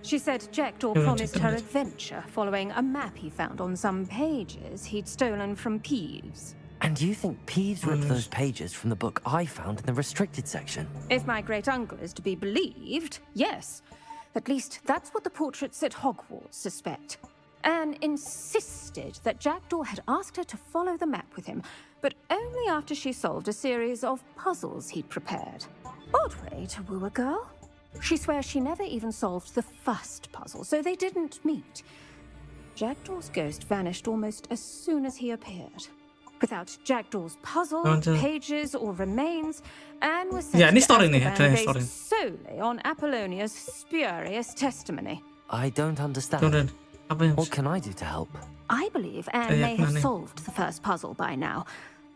She said Jackdaw promised her adventure following a map he found on some pages he'd stolen from Peeves. And you think Peeves ripped those pages from the book I found in the restricted section? If my great-uncle is to be believed, yes. At least that's what the portraits at Hogwarts suspect. Anne insisted that Jackdaw had asked her to follow the map with him, but only after she solved a series of puzzles he'd prepared. Odd way to woo a girl. She swears she never even solved the first puzzle, so they didn't meet. Jackdaw's ghost vanished almost as soon as he appeared. Without Jackdaw's puzzle, pages, or remains, Anne was sent to Azkaban based solely on Apollonia's spurious testimony. I don't understand. What can I do to help? I believe Anne may have solved the first puzzle by now,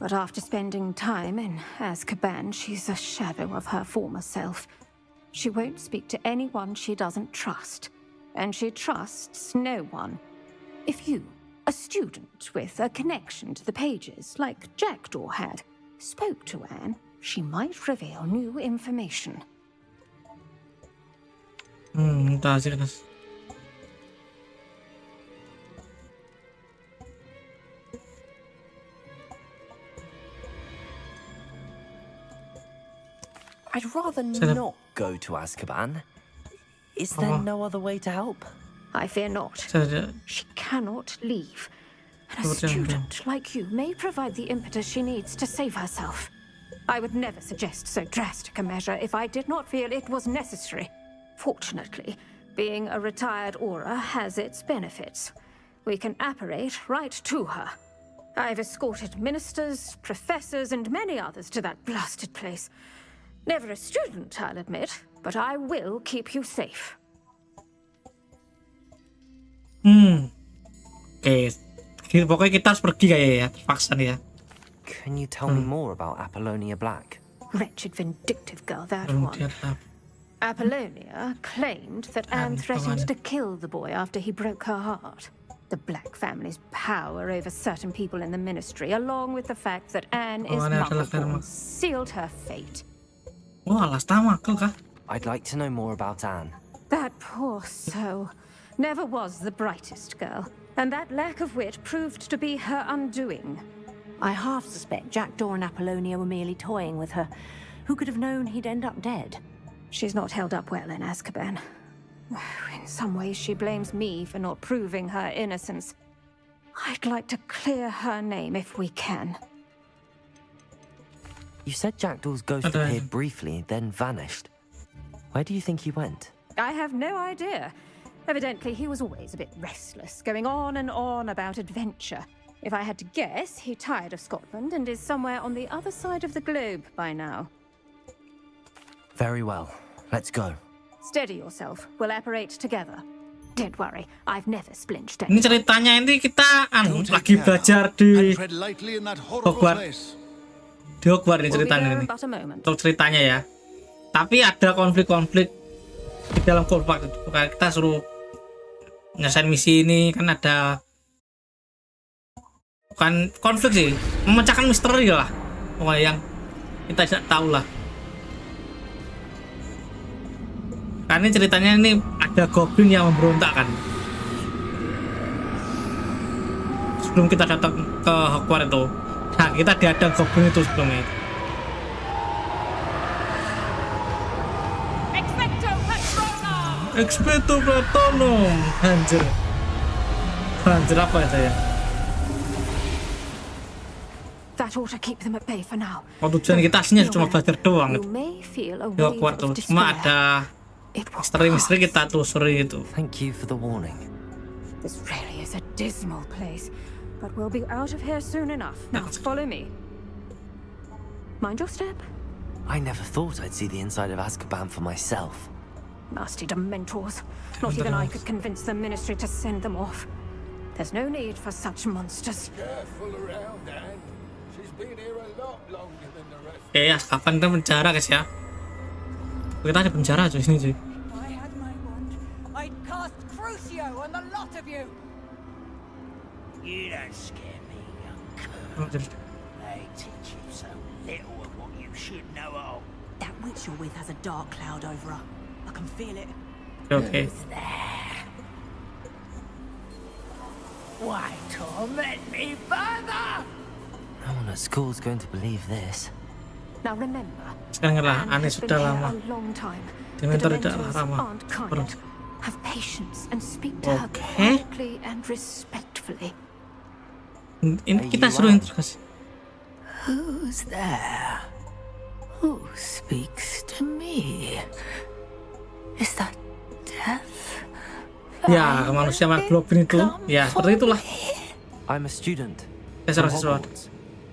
but after spending time in Azkaban, she's a shadow of her former self. She won't speak to anyone she doesn't trust, and she trusts no one. If you, a student with a connection to the pages, like Jackdaw had, spoke to Anne, she might reveal new information. I'd rather not go to Azkaban. Is there no other way to help? I fear not. She cannot leave. And a student like you may provide the impetus she needs to save herself. I would never suggest so drastic a measure if I did not feel it was necessary. Fortunately, being a retired Aura has its benefits. We can apparate right to her. I've escorted ministers, professors, and many others to that blasted place. Never a student, I'll admit, but I will keep you safe. Oke. Pokoknya kita harus pergi kayak ya, terpaksa nih ya. Can you tell me more about Apollonia Black? Wretched, vindictive girl, that one. Apollonia claimed that Anne threatened to kill the boy after he broke her heart. The Black family's power over certain people in the ministry, along with the fact that Anne is Muggleborn, sealed her fate. I'd like to know more about Anne. That poor soul never was the brightest girl, and that lack of wit proved to be her undoing. I half suspect Jackdaw and Apollonia were merely toying with her. Who could have known he'd end up dead? She's not held up well in Azkaban. In some ways, she blames me for not proving her innocence. I'd like to clear her name if we can. You said Jackdaw's ghost appeared briefly, then vanished. Where do you think he went? I have no idea. Evidently, he was always a bit restless, going on and on about adventure. If I had to guess, he tired of Scotland and is somewhere on the other side of the globe by now. Very well. Let's go. Steady yourself. We'll apparate together. Don't worry, I've never splinched. Ini ceritanya ini kita lagi belajar di Hogwarts. Di Hogwarts ini ceritanya ini. Untuk ceritanya ya. Tapi ada konflik-konflik di dalam Hogwarts. Kita suruh nyelesain misi ini kan ada bukan konflik sih, memecahkan misteri lah. Pokoknya yang kita tidak tahu lah. Karena ceritanya ini ada goblin yang memberontak kan. Sebelum kita datang ke Hogwarts itu, nah kita dihadang goblin itu sebelumnya. Expecto Patronum, anjir. Anjir apa ya saya? That ought to keep them at bay for now. Tujuan kita aslinya cuma belajar doang. Di Hogwarts tuh cuma ada misteri-misteri kita telusuri gitu. Thank you for the warning. This really is a dismal place, but we'll be out of here soon enough. Now follow me. Mind your step. I never thought I'd see the inside of Azkaban for myself. Nasty Dementors. Not even I could convince the Ministry to send them off. There's no need for such monsters. Careful around, Anne. She's been here a lot longer than the rest. Ya, kapan kita penjara guys ya? Kita ada penjara cuy sini cuy. I had my wand. I'd cast Crucio on the lot of you. You don't scare me, young cur. They teach you so little of what you should know of. That witch you're with has a dark cloud over her. I can feel it. Okay. Who's there? Why torment me further? No one at school's going to believe this. Now remember, sekarang lah, Aneh sudah lama. Dementor tidak ramah. Have patience and speak to her quietly and respectfully. Ini kita suruh interogasi. Who's there? Who speaks to me? Is that death? Ya, manusia Goblin itu. Ya, seperti itulah. I'm a student. Siswa.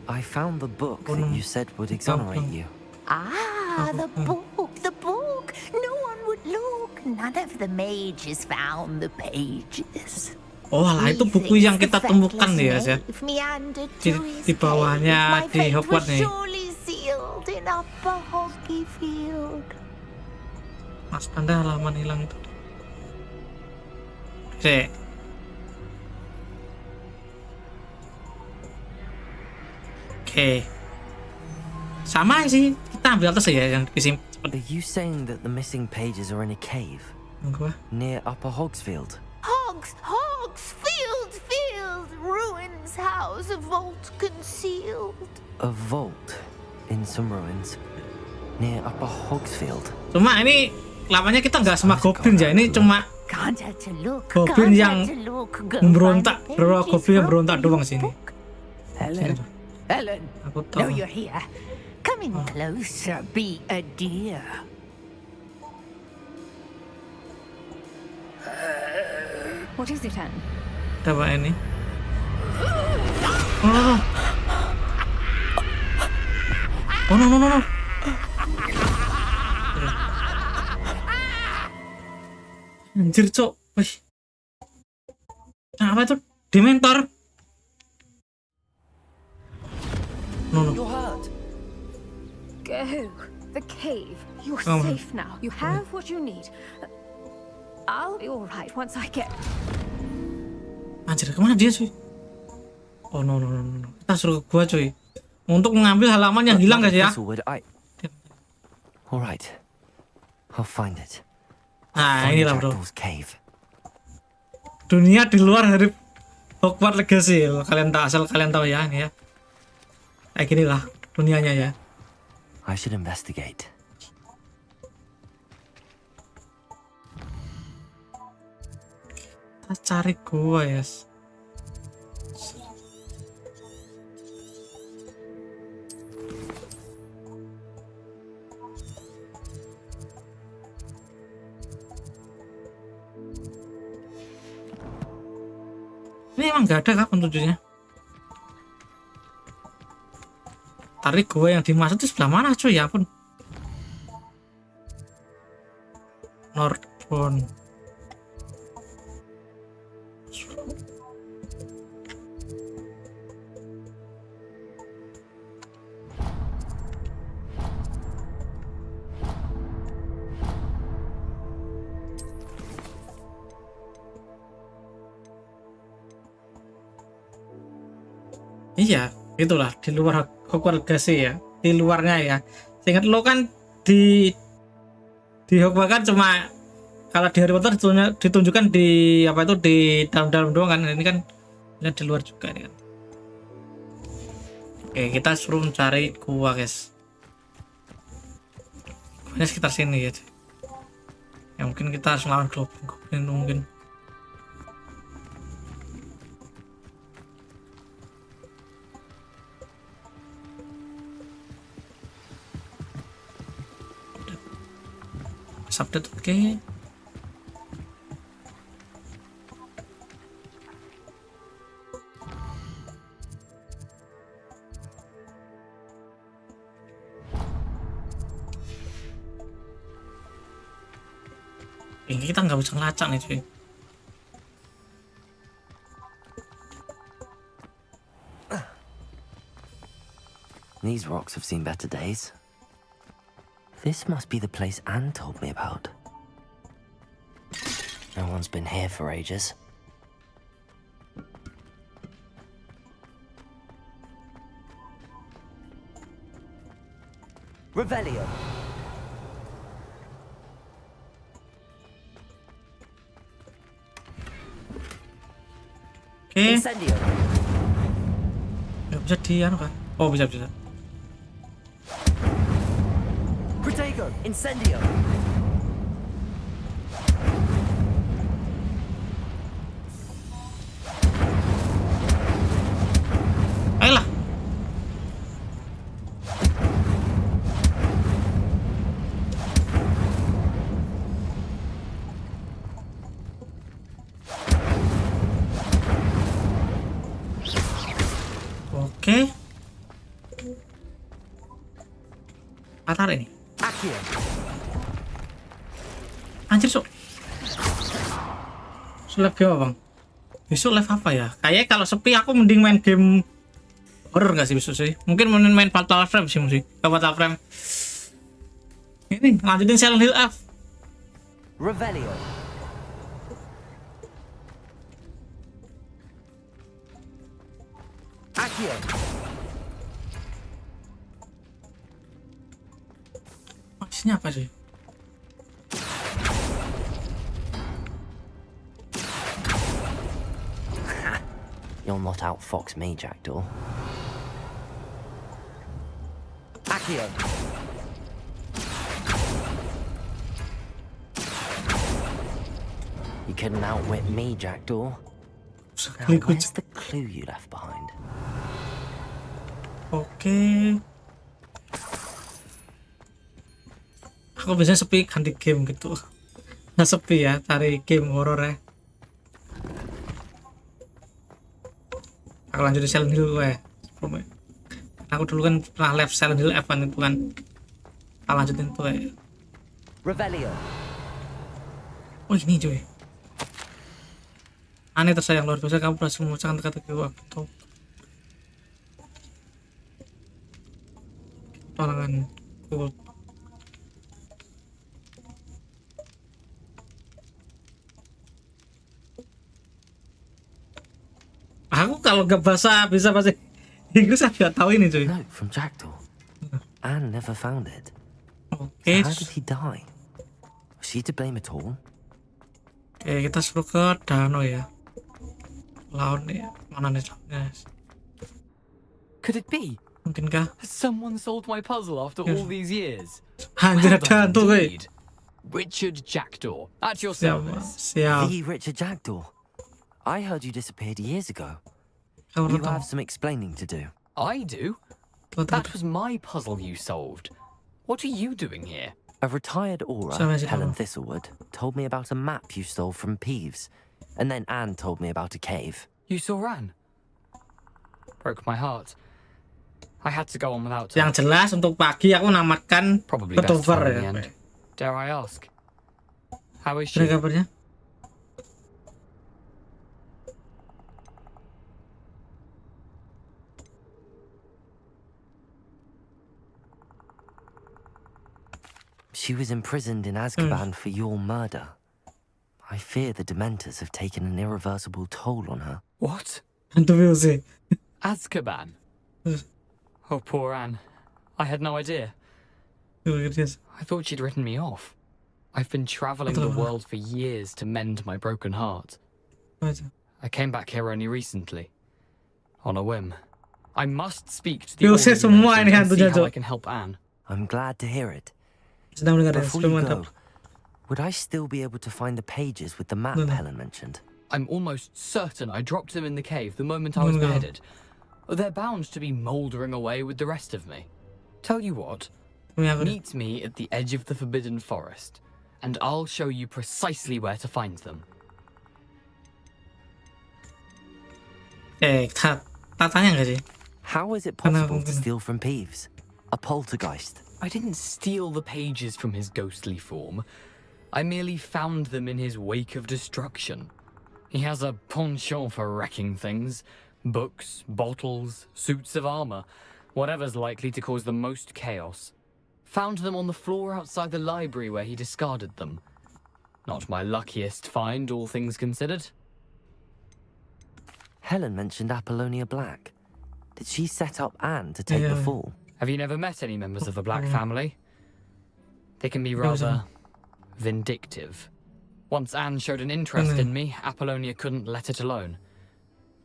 I found the book that you said would exonerate you. Ah, the book. No one would look. None of the mages found the pages. Oh, lah itu buku yang kita temukan ya, ya. Di bawahnya di Hogwarts nih. Mas Panda halaman hilang itu. Oke. Oke. Sama sih, kita ambil atas ya yang disimpan. Are you saying that the missing pages are in a cave? Near Upper Hogsfield? Field, ruins house, a vault concealed. A vault in some ruins. near Upper Hogsfield. Cuma ini lamanya kita nggak sama goblin ya, ini cuma goblin yang memberontak, goblin yang berontak doang sini. Helen, Helen, Aku no, tahu. you're here. Come in closer, be a dear. What is it, Anne? Coba ini. Oh. Oh no no no no. Anjir, Cok. Wih. Nah, apa itu? Dementor. No no. You're hurt. Go. The cave. You're Oh. safe now. You have what you need. I'll be all right once I get. Anjir, kemana dia cuy? Oh no no no no. Kita suruh ke gua cuy. Untuk mengambil halaman yang hilang guys ya. Alright, I'll find it. Nah inilah bro. Cave. Dunia di luar dari Hogwarts Legacy. Kalian tak asal kalian tahu ya ini ya. Kayak gini lah dunianya ya. I should investigate. Kita cari gua ya. Ini emang gak ada kah petunjuknya? Tarik gua yang dimaksud itu sebelah mana cuy ya pun. Northbound. Iya, itulah di luar Hogwarts Legacy ya, di luarnya ya. Seingat lo kan di Hogwarts kan cuma kalau di Harry Potter ditunjukkan di apa itu di dalam-dalam doang kan. Ini kan ini di luar juga ini kan. Oke, kita suruh mencari gua guys. Guanya sekitar sini ya. Ya mungkin kita harus lawan goblin mungkin. Update oke. Ini kita nggak bisa ngelacak nih cuy. These rocks have seen better days. This must be the place Anne told me about. No one's been here for ages. Revelio. Oke. Incendio. Nggak bisa di anu kan? Oh bisa. Protego. Incendio. Ayolah. Oke. Atar ini. Anjir sok. Live game apa bang? Besok live apa ya? Kayaknya kalau sepi aku mending main game horror gak sih besok sih? Mungkin main Fatal Frame sih mesti. Fatal Frame. Ini lanjutin Silent Hill F. Revelio. Accio. Maksudnya apa sih? You'll not outfox me, Jackdaw. Accio. You couldn't outwit me, Jackdaw. Now, where's the clue you left behind? Oke. Aku biasanya sepi kan di game gitu. Nggak sepi ya, cari game horor ya. Aku lanjut di Silent Hill gue. Aku dulu kan pernah live Silent Hill F1 itu kan. Kita lanjutin tuh ya. Revelio. Oh ini cuy. Aneh tersayang luar biasa, kamu berhasil mengucapkan teka-teki waktu. Tolangan gold. Aku kalau gak bisa bahasa Inggris aku gak tahu ini cuy. Note from Jackdaw. Anne never found it. Okay. So how did he die? Was she to blame at all? Oke, kita suruh ke danau ya. Laut nih, mana nih lautnya? Could it be? Mungkinkah? Someone solved my puzzle after all these years. Anjir, ada hantu gue. Richard Jackdaw, at your service. Siap. The Richard Jackdaw. I heard you disappeared years ago. You have some explaining to do. I do? That was my puzzle you solved. What are you doing here? A retired aura, Helen Thistlewood, told me about a map you stole from Peeves. And then Anne told me about a cave. You saw Anne? Broke my heart. I had to go on without her. Yang jelas untuk pagi aku namatkan October ya. Dare I ask? How is she? Kabarnya? She was imprisoned in Azkaban for your murder. I fear the Dementors have taken an irreversible toll on her. What? Azkaban? Oh, poor Anne. I had no idea. I thought she'd written me off. I've been traveling the world for years to mend my broken heart. I came back here only recently. On a whim. I must speak to the Order and see how I can help Anne. I'm glad to hear it. Before you go, would I still be able to find the pages with the map Helen mentioned? I'm almost certain I dropped them in the cave the moment I was beheaded. They're bound to be mouldering away with the rest of me. Tell you what, meet me at the edge of the Forbidden Forest, and I'll show you precisely where to find them. How is it possible to steal from Peeves? A poltergeist? I didn't steal the pages from his ghostly form. I merely found them in his wake of destruction. He has a penchant for wrecking things. Books, bottles, suits of armor, whatever's likely to cause the most chaos. Found them on the floor outside the library where he discarded them. Not my luckiest find, all things considered. Helen mentioned Apollonia Black. Did she set up Anne to take the fall? Have you never met any members of the Black family? They can be rather vindictive. Once Anne showed an interest in me, Apollonia couldn't let it alone.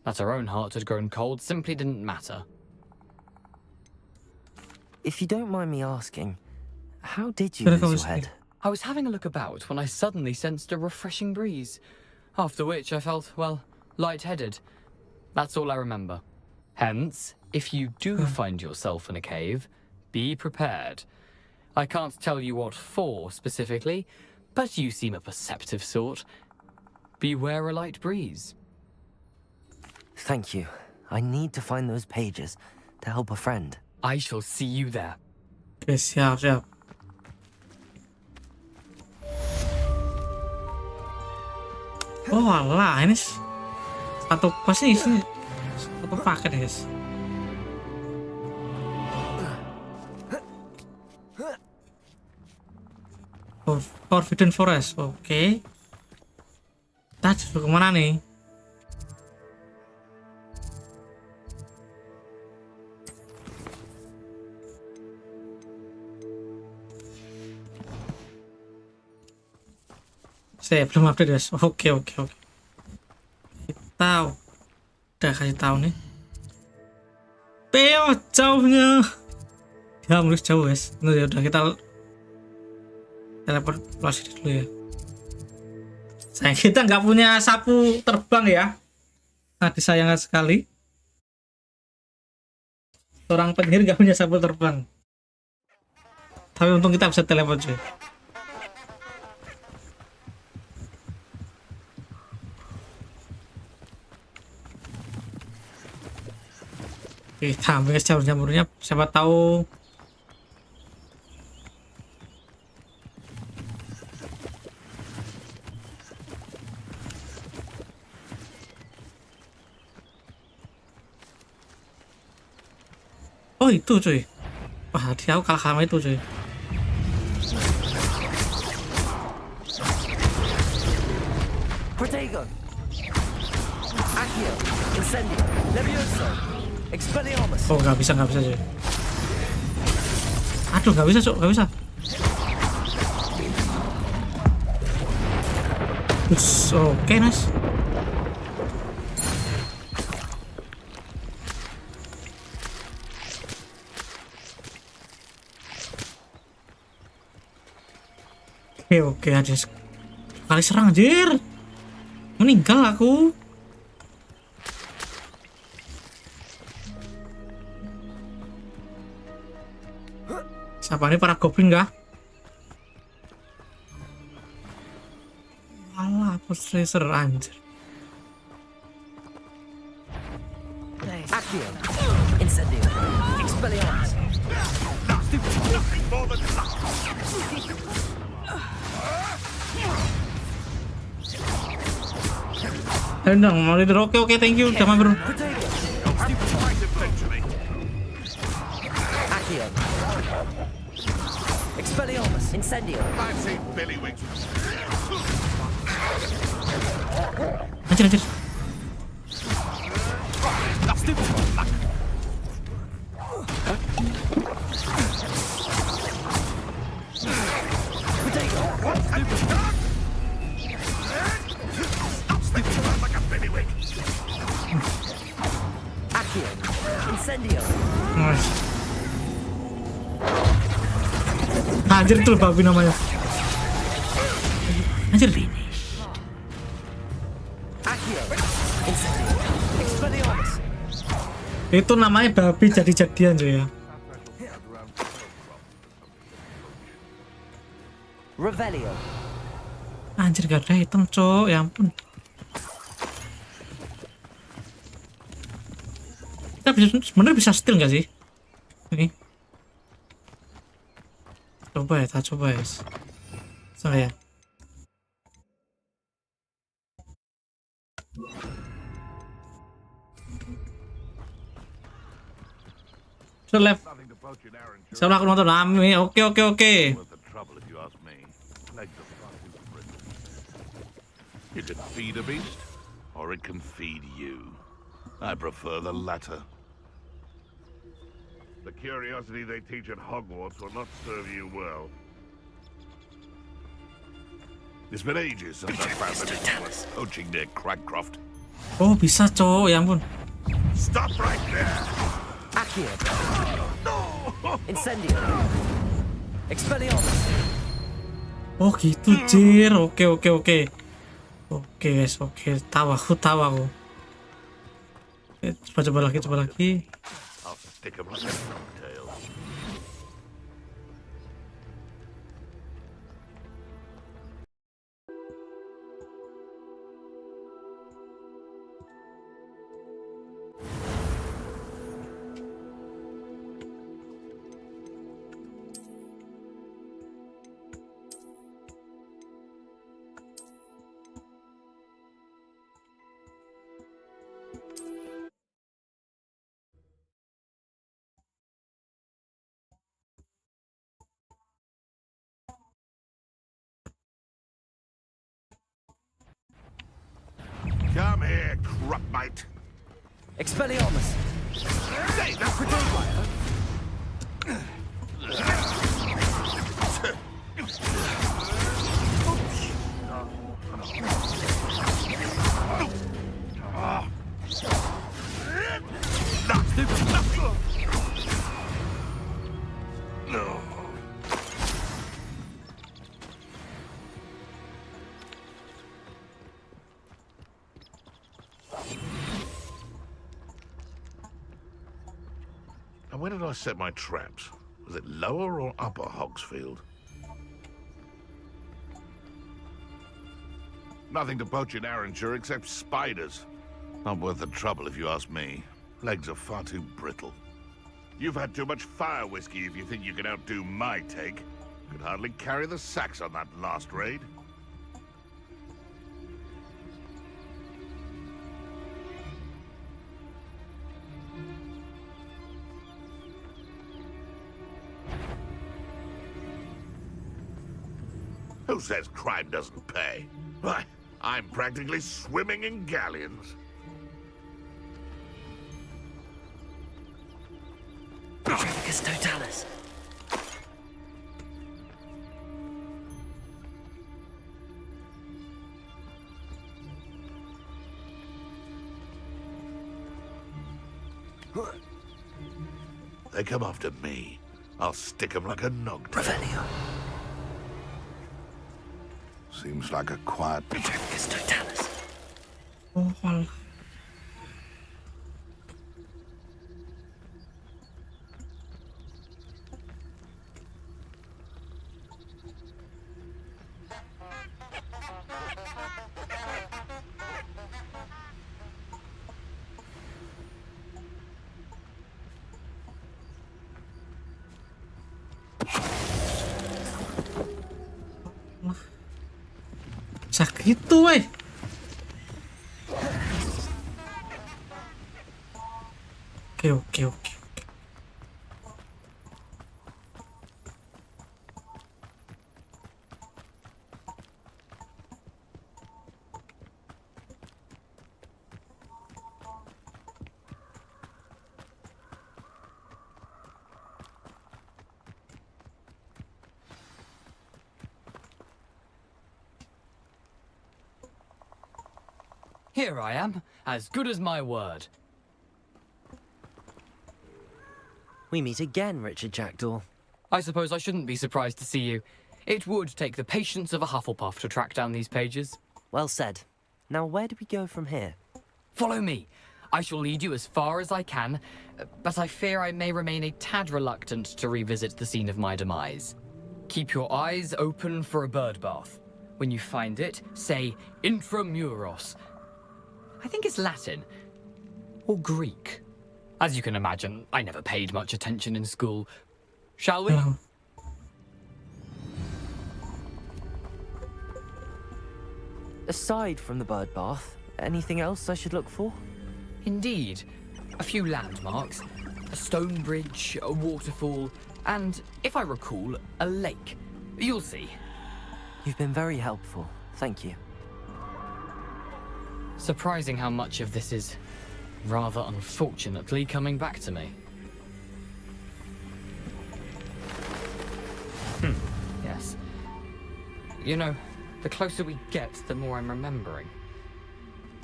That her own heart had grown cold simply didn't matter. If you don't mind me asking, how did you lose your head? I was having a look about when I suddenly sensed a refreshing breeze. After which I felt, well, lightheaded. That's all I remember. Hence, if you do find yourself in a cave, be prepared. I can't tell you what for specifically, but you seem a perceptive sort. Beware a light breeze. Thank you. I need to find those pages to help a friend. I shall see you there. Siap. Oh alah, ini satu pas nih isinya satu paket guys. Forbidden Forest, oke. Kita justru kemana nih? Saya belum update guys. Oke. Kita udah kasih tahu nih. Peo jauhnya. Dia mulus jauh guys. Nah, ya udah kita teleport dulu ya. Sayang kita nggak punya sapu terbang ya. Nah, disayangkan sekali. Seorang penyihir nggak punya sapu terbang. Tapi untung kita bisa teleport cuy. Kita ambil jamurnya, siapa tahu oh itu cuy. Wah, dia aku kalah sama itu cuy. Protego. Accio. Incendio. Levioso. Expelliarmus. Oh, nggak bisa cuy. Aduh, nggak bisa cuy, nggak bisa. Oke, nice. Oke, ada kali serang anjir. Meninggal aku. Siapa ini, para goblin kah? Alah, post tracer anjir. Accio. Incendio. Expelliarmus. Endang, mau leader. Oke, thank you, udah mampir. Accio. Expelliarmus. Incendio. Anjir. Accio. Incendio. Nice. Anjir, itu babi namanya. Anjir. Accio. Incendio. Expelliarmus. Itu namanya babi jadi-jadian cuy ya. Revelio. Anjir, gak ada item cok, ya ampun. Kita sebenarnya bisa steal nggak sih? Ini. Coba ya, coba ya. Saya. Seleb. Salah aku nonton Ami. Oke. It can feed a beast, or it can feed you. I prefer the latter. The curiosity they teach at Hogwarts will not serve you well. It's been ages since I found them coaching near Cragcroft. Oh, bisa cowok, ya ampun. Stop right there! Accio. Incendio. Expelliarmus. Oh gitu jir. Oke. Oke guys, oke. Tahu aku. Oke, coba lagi. I'll stick 'em like a cocktail. Come here, crupmite. Expelliarmus. Hey, that's did I set my traps? Was it lower or upper Hogsfield? Nothing to poach in Arranshire except spiders. Not worth the trouble if you ask me. Legs are far too brittle. You've had too much fire whiskey if you think you can outdo my take. Could hardly carry the sacks on that last raid. Who says crime doesn't pay? Why, I'm practically swimming in galleons. Tricus totalis. They come after me. I'll stick 'em like a nog. Revelio. Seems like a quiet... Tricus totalis. Oh, alah. Sakit tuh, weh. Oke. Here I am, as good as my word. We meet again, Richard Jackdaw. I suppose I shouldn't be surprised to see you. It would take the patience of a Hufflepuff to track down these pages. Well said. Now where do we go from here? Follow me. I shall lead you as far as I can, but I fear I may remain a tad reluctant to revisit the scene of my demise. Keep your eyes open for a bird bath. When you find it, say intramuros. I think it's Latin. Or Greek. As you can imagine, I never paid much attention in school. Shall we? Aside from the bird bath, anything else I should look for? Indeed. A few landmarks. A stone bridge, a waterfall, and, if I recall, a lake. You'll see. You've been very helpful. Thank you. Surprising how much of this is, rather unfortunately, coming back to me. Yes. You know, the closer we get, the more I'm remembering.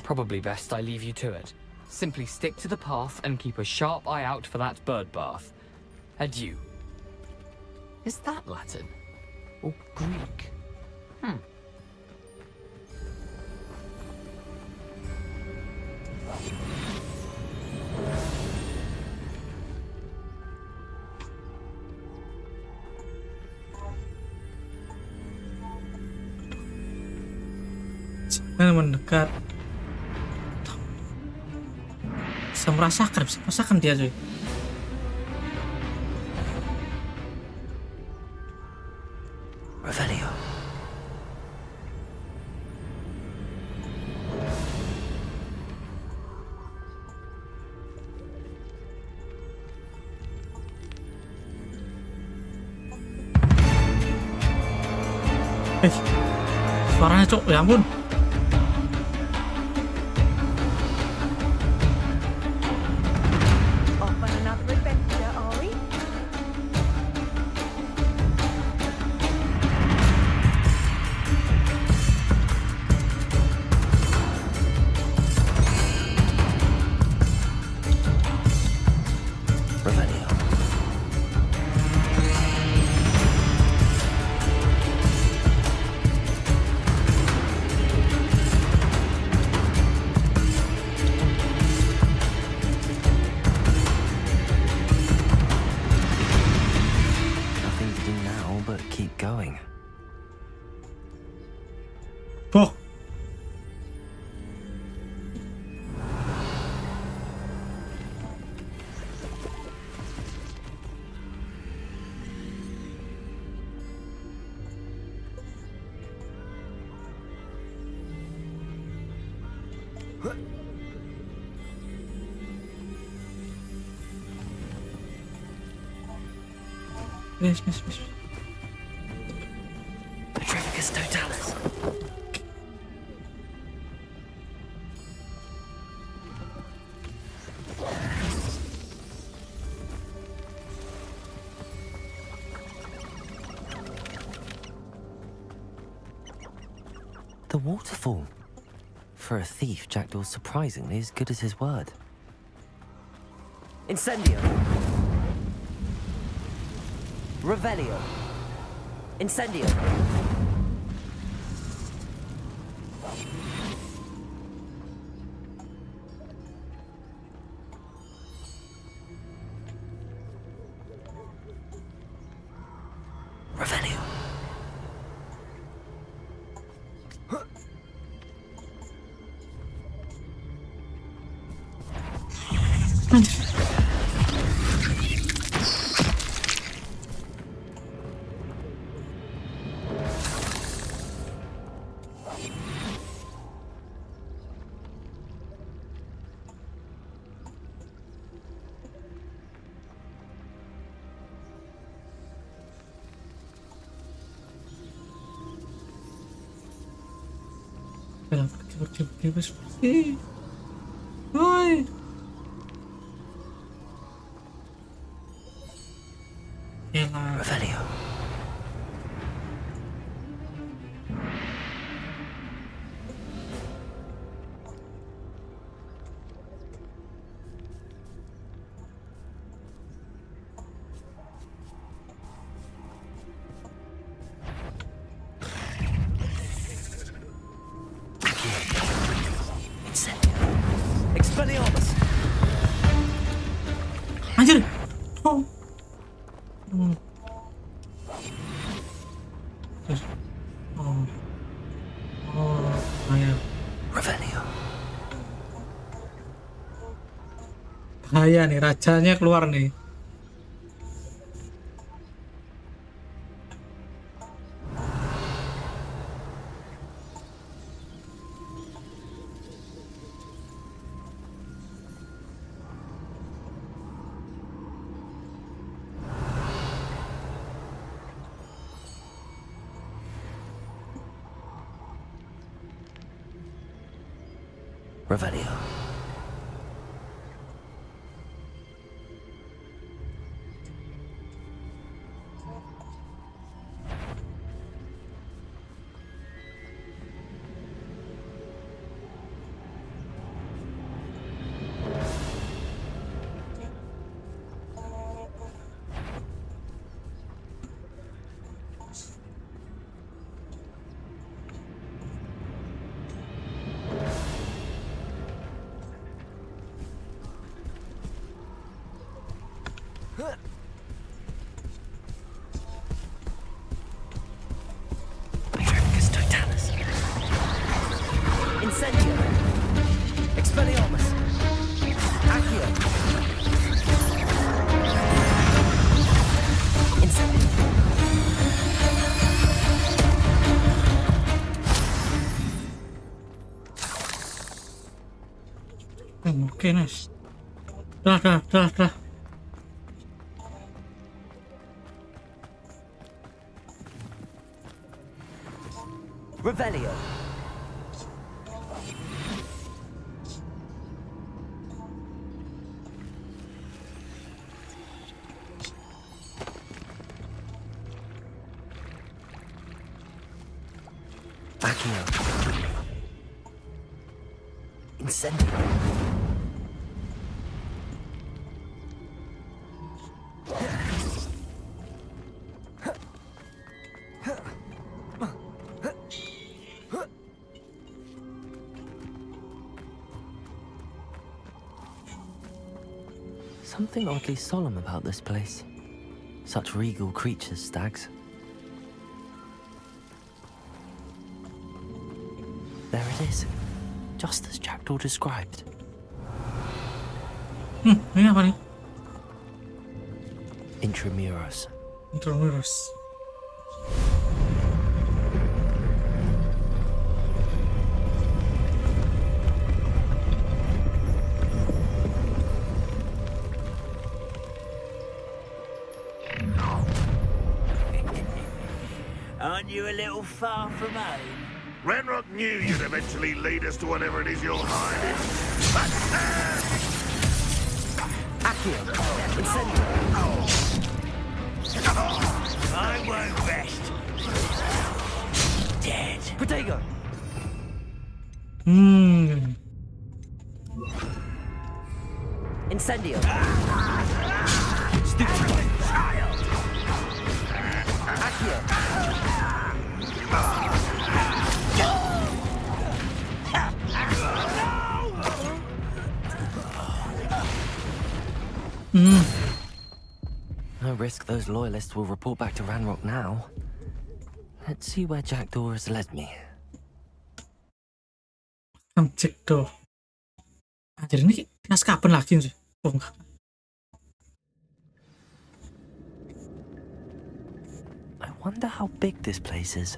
Probably best I leave you to it. Simply stick to the path and keep a sharp eye out for that bird bath. Adieu. Is that Latin? Or Greek? Mendekat. Bisa merasakan dia, cuy. Revelio. Suaranya, cok, ya ampun. keep going. Oh. Yes. Petrificus totalis. The waterfall. For a thief, Jackdaw's surprisingly as good as his word. Incendio. Revelio. Incendio. Revelio. Pergi seperti. Woi. Revelio. Expelliarmus. Anjir. Oh. Bahaya. Revelio. Bahaya nih, rajanya keluar nih. Revelio. Petrificus totalis. Incendio. Expelliarmus. Accio. Incendio. Oke, nice. Dah. Revelio. Accio. Incendio. Something oddly solemn about this place. Such regal creatures, stags. There it is. Just as Jackdaw described. Ini apa nih? Intramuros. Intramuros. Aren't you a little far from home? Ranrock knew you'd eventually lead us to whatever it is you're hiding. Accio. Incendio. I won't rest. Dead. Protego. Incendio. Stupid. Accio. No risk those loyalists will report back to Ranrock now. Let's see where Jackdaw has led me. Jackdaw. Anjir, ini kas kapan lagi sih? Oh enggak. I wonder how big this place is.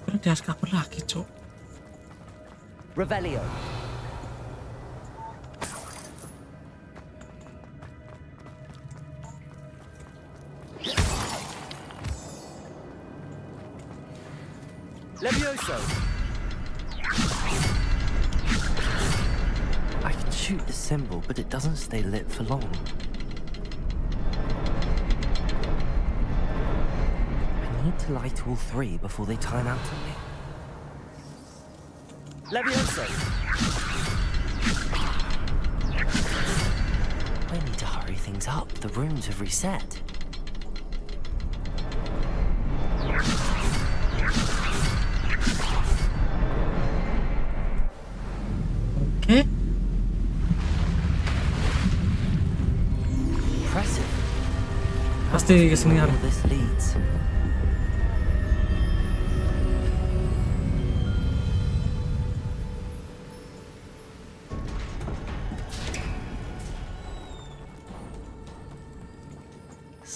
Ini kas kapan lagi, Cok? Revelio. Levioso. I can shoot the symbol, but it doesn't stay lit for long. I need to light all three before they time out on me. Levioso. I need to hurry things up. The rooms have reset. Okay. Impressive. Pasti kesini harus. This leads.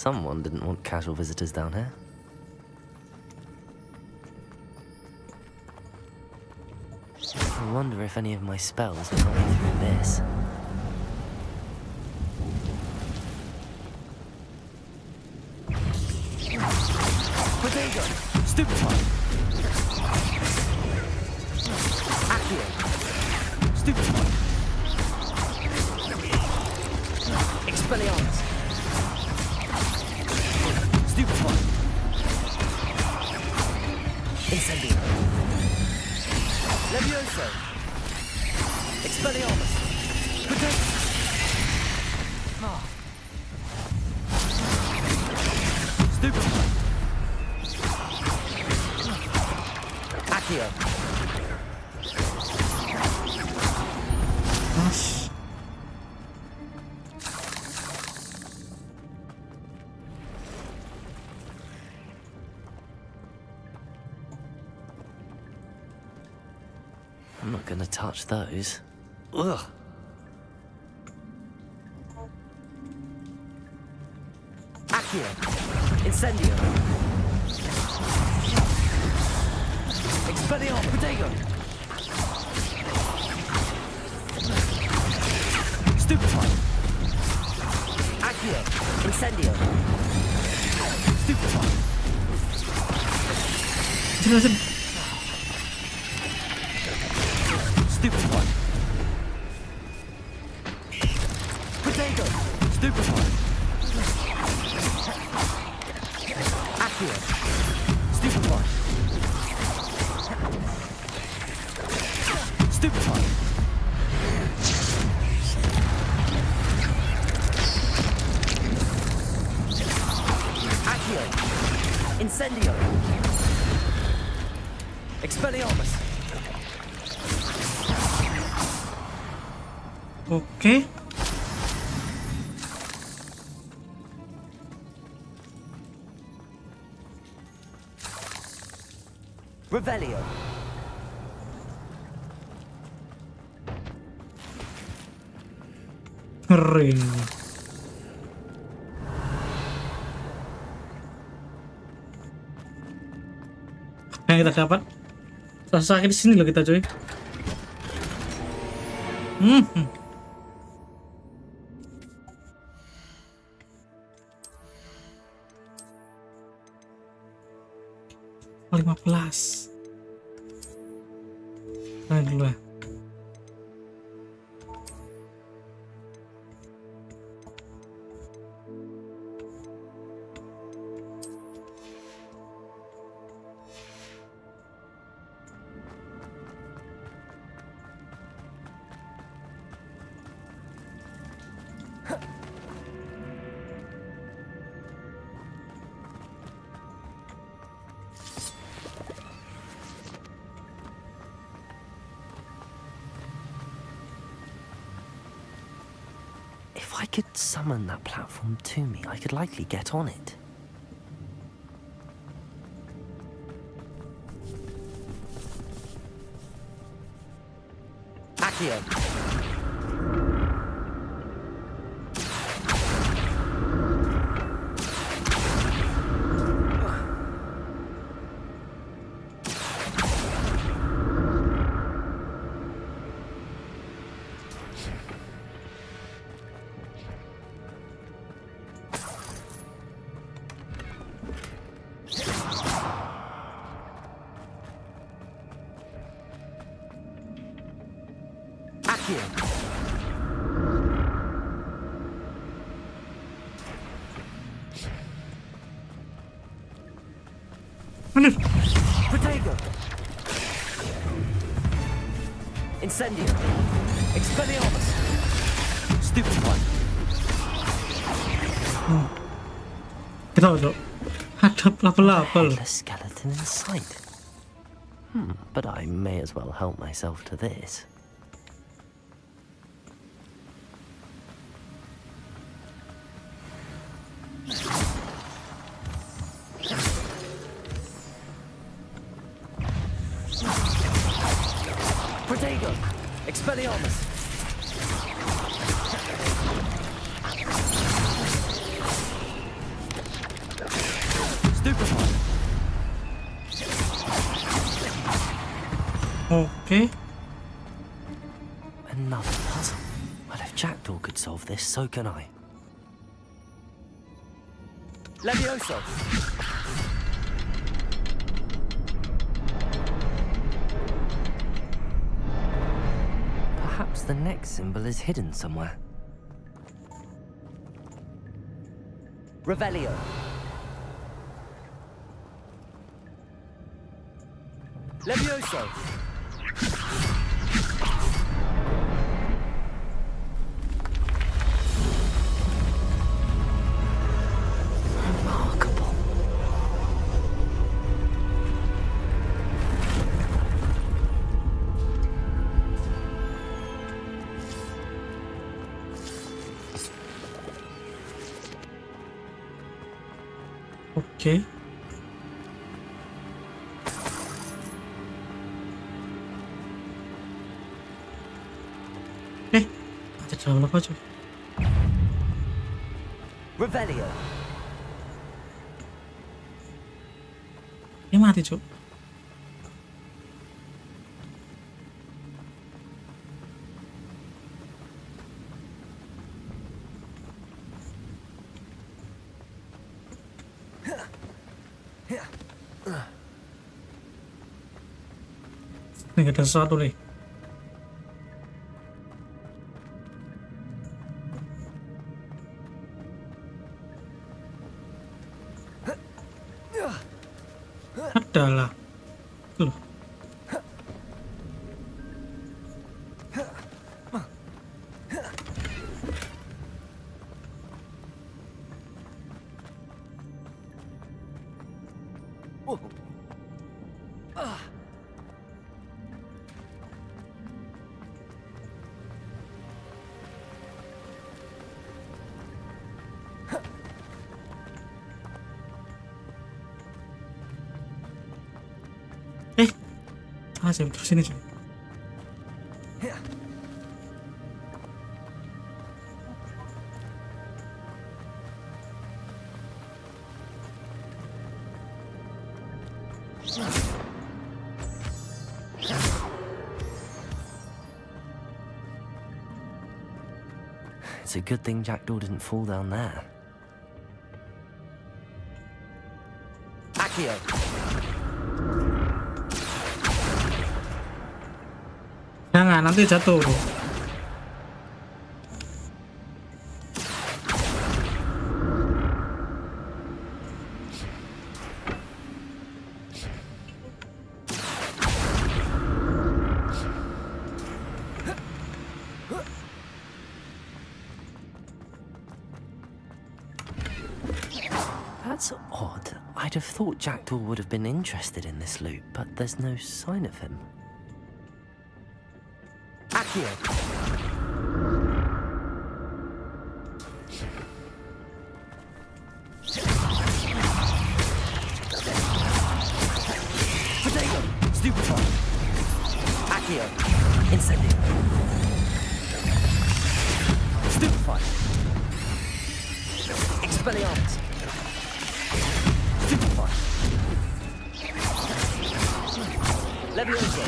Someone didn't want casual visitors down here. I wonder if any of my spells are coming through this. Protego. Stupefy. Accio. Stupefy. Expelliarmus. Stupefy. Incendio. Levioso. Expelliarmus. Protect. Stupefy. Accio. I'm not gonna touch those. Ugh. Accio. Incendio. Expelliarmus. Protego. Stupefy. Accio. Incendio. Stupefy. Jelasin. Stupefy. Protego. Stupefy. Accio. Stupefy. Stupefy. Accio. Incendio. Expelliarmus. Oke. Revelio. Ngeri. Yang kita dapat rasa sakit di sini loh kita cuy. Lima belas. Nah dulu ya. If I could summon that platform to me, I could likely get on it. Accio. Protego. Incendio. Expelliarmus. Stupid one. Kita tahu ada pelapel-lapel. A skeleton in sight. But I may as well help myself to this. Protego. Expelliarmus. Stupefy. Okay. Another puzzle. Well, if Jackdaw could solve this, so can I. Levioso. Perhaps the next symbol is hidden somewhere. Revelio. Levioso. Remarkable. Okay. Ada dalam apa coba? Revelio. Dia mati cuk. Ini ada sesuatu nih. Adalah. Loh. Saya terus sini cuy. It's a good thing Jackdaw didn't fall down there. Accio! Jangan, nanti jatuh. That's odd. I'd have thought Jackdaw would have been interested in this loot, but there's no sign of him. Accio! Potato! Stupefy! Accio! Incendio! Stupefy! Expelliarmus! Stupefy! Levioso!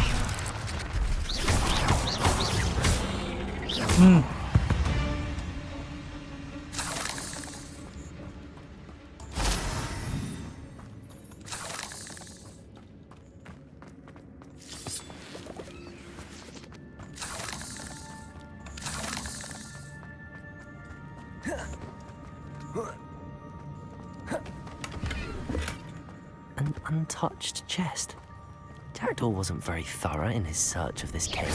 An untouched chest. Jackdaw wasn't very thorough in his search of this cave.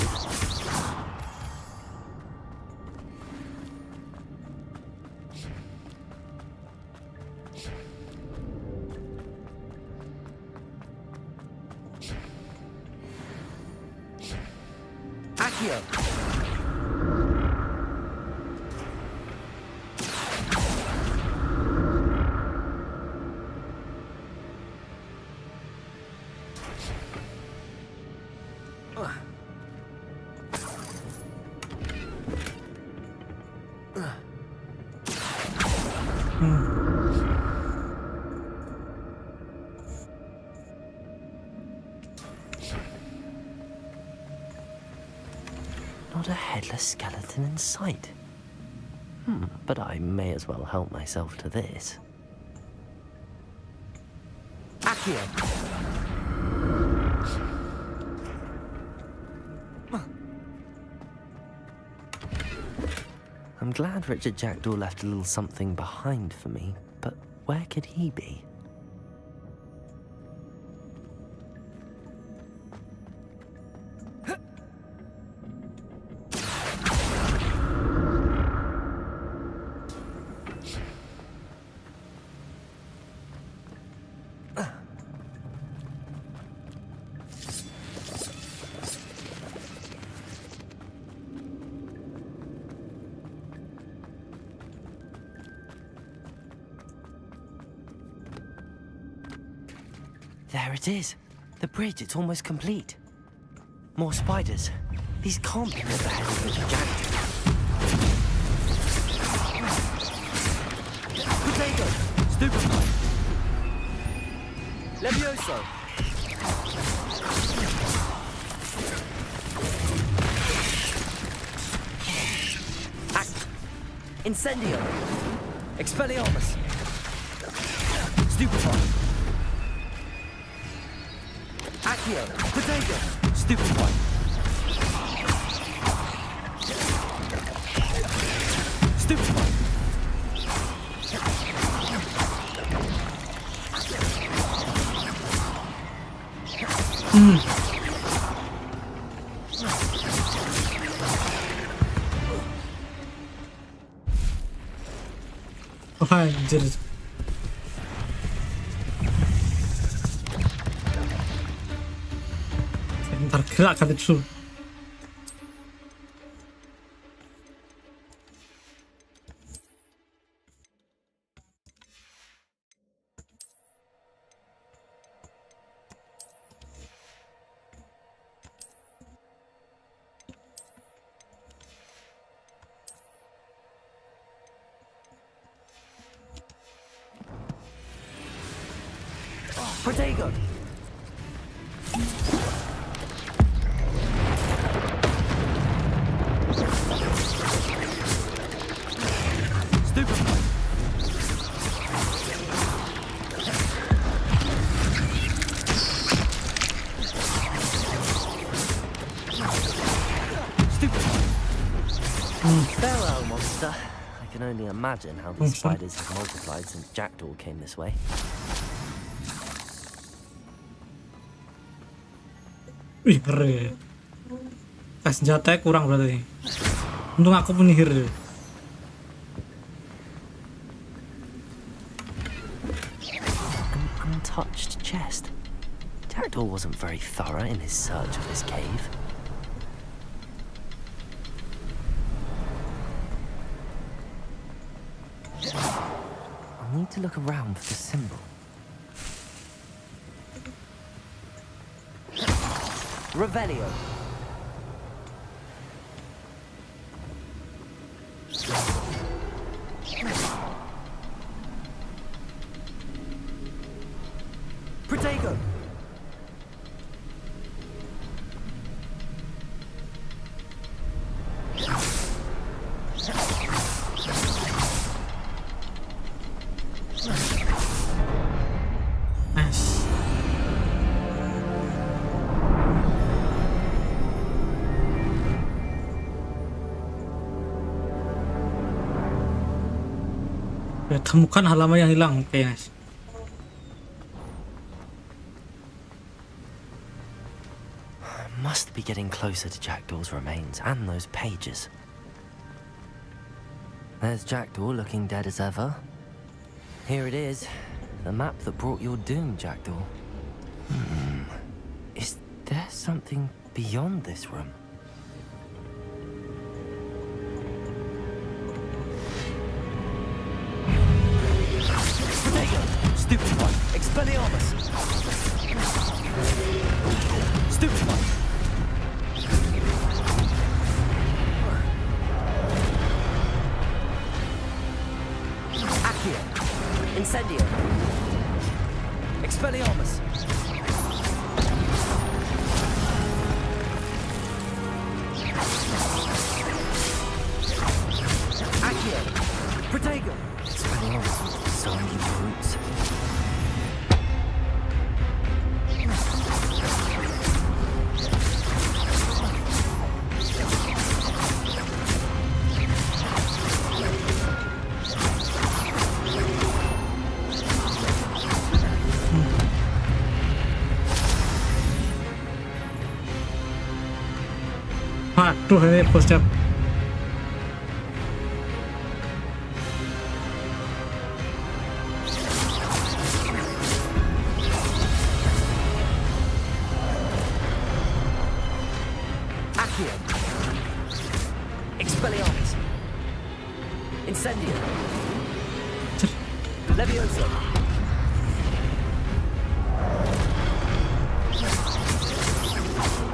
Accio! Not a headless skeleton in sight. But I may as well help myself to this. Accio! I'm glad Richard Jackdaw left a little something behind for me, but where could he be? There it is. The bridge, it's almost complete. More spiders. These can't be at the head of Richard Jackdaw. Potato! Stupefy! Levioso! Incendio! Expelliarmus! Stupefy! Accio! Potato! Stupefy! Stupefy! Oh, anjir. Ntar gerak kan itu. Protego! Stupefy! Farewell, monster. I can only imagine how these spiders have multiplied since Jackdaw came this way. Wih, ngeri. Senjatanya kurang berarti. Untung aku penyihir. An untouched chest. Jackdaw wasn't very thorough in his search of this cave. I need to look around for the symbol. Revelio. Protego. Ya, temukan halaman yang hilang. Oke, nice. Must be getting closer to Jackdaw's remains and those pages. There's Jackdaw looking dead as ever. Here it is, the map that brought your doom, Jackdaw. Is there something beyond this room? Stupefy! Expelliarmus! Stupefy! Accio! Incendio! Expelliarmus! Accio! Protego! Expelliarmus with so many roots. Aduh, ini bosnya. Accio! Expelliarmus! Incendio! Levioso!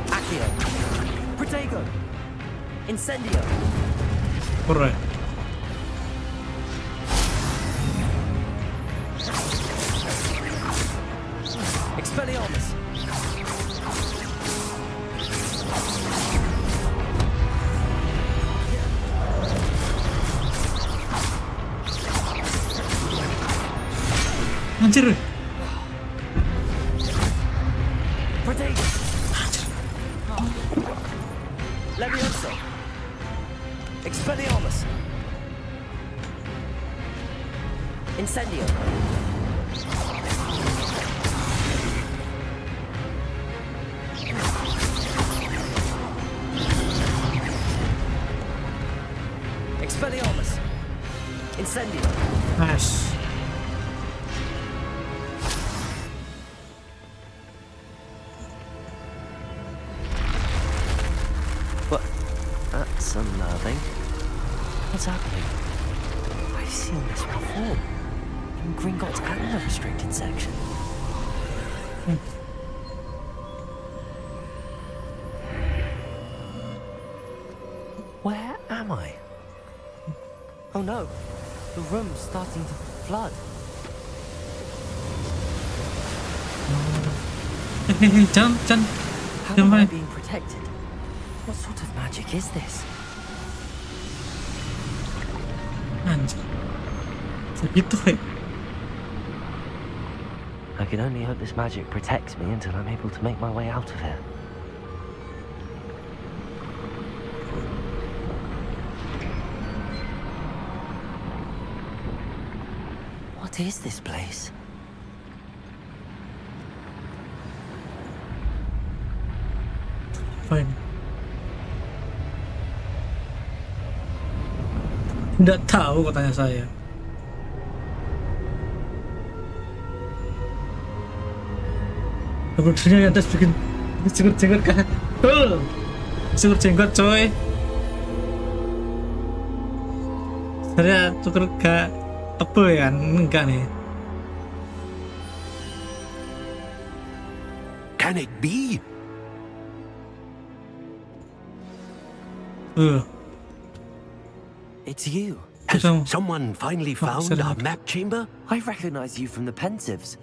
Accio! Protego! Incendio! Corre. Expelliarmus! Anjir. Protego! Levioso! Expelliarmus! Incendio! Expelliarmus! Incendio! Nice. That's unnerving. What's happening? I've seen this before. In Gringotts and the restricted section. Where am I? Oh no, the room's starting to flood. Jangan. How am I being protected? What sort of magic is this? Anjir. Segitu ya. I can only hope this magic protects me until I'm able to make my way out of here. What is this place? Fine. Tidak tahu katanya saya. Kemudian atas bikin jenggot kan? Tuh, jenggot coy. Saya tuker gak tebel ya, enggak nih. Can it be? It's you. Has someone finally found our map chamber? I recognize you from the Pensieves.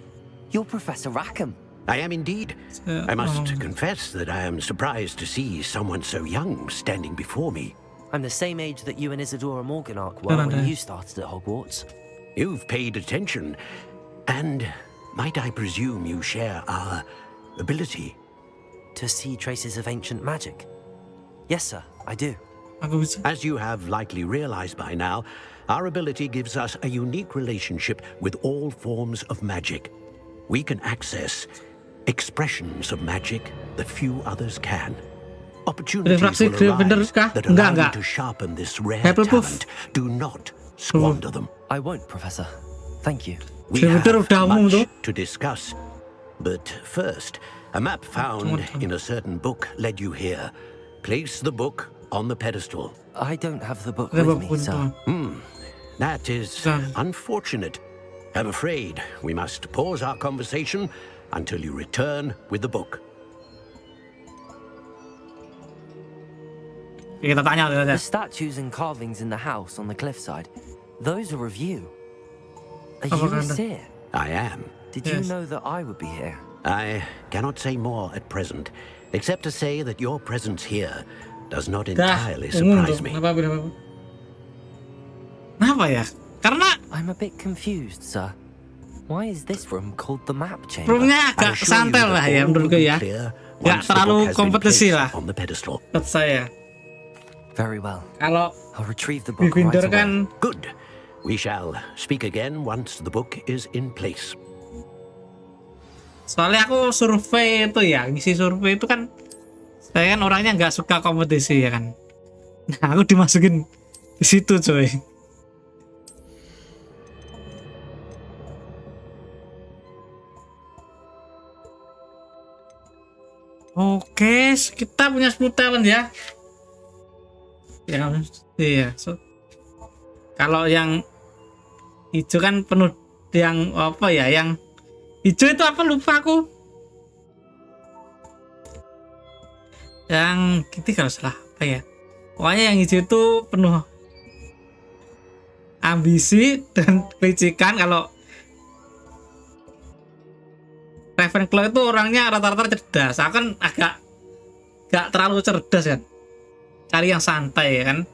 You're Professor Rackham. I am indeed. I must confess that I am surprised to see someone so young standing before me. I'm the same age that you and Isadora Morganach were when you started at Hogwarts. You've paid attention, and might I presume you share our ability? To see traces of ancient magic? Yes, sir, I do. As you have likely realized by now, our ability gives us a unique relationship with all forms of magic. We can access expressions of magic that few others can. Opportunities will arise that allow you to sharpen this rare talent. Do not squander them. I won't, Professor. Thank you. We have much to discuss. But first, a map found in a certain book led you here. Place the book on the pedestal. I don't have the book with me, sir. That is unfortunate. I'm afraid we must pause our conversation until you return with the book. Kita tanya The statues and carvings in the house on the cliffside, those are of you. Are you a seer? I am. Did you know that I would be here? I cannot say more at present, except to say that your presence here does not entirely surprise me. Kenapa ya? Karena I'm a bit confused, sir. Why is this room called the map chamber? roomnya agak santai lah ya menurutku ya. Gak terlalu kompetisi lah. Menurut saya. Very well. Kalau I'll retrieve the book Binder right kan away. Good. We shall speak again once the book is in place. Soalnya aku survei itu ya, ngisi survei itu kan saya kan orangnya nggak suka kompetisi ya kan. Nah, aku dimasukin di situ coy. Oke, kita punya 10 talent ya. Ya, iya. Kalau yang hijau kan penuh yang apa ya? Yang hijau itu apa lupa aku. Yang gitu kalau salah apa ya? Pokoknya yang hijau itu penuh ambisi dan kelicikan. Kalau Ravenclaw itu orangnya rata-rata cerdas. Aku kan agak gak terlalu cerdas kan. Cari yang santai ya kan.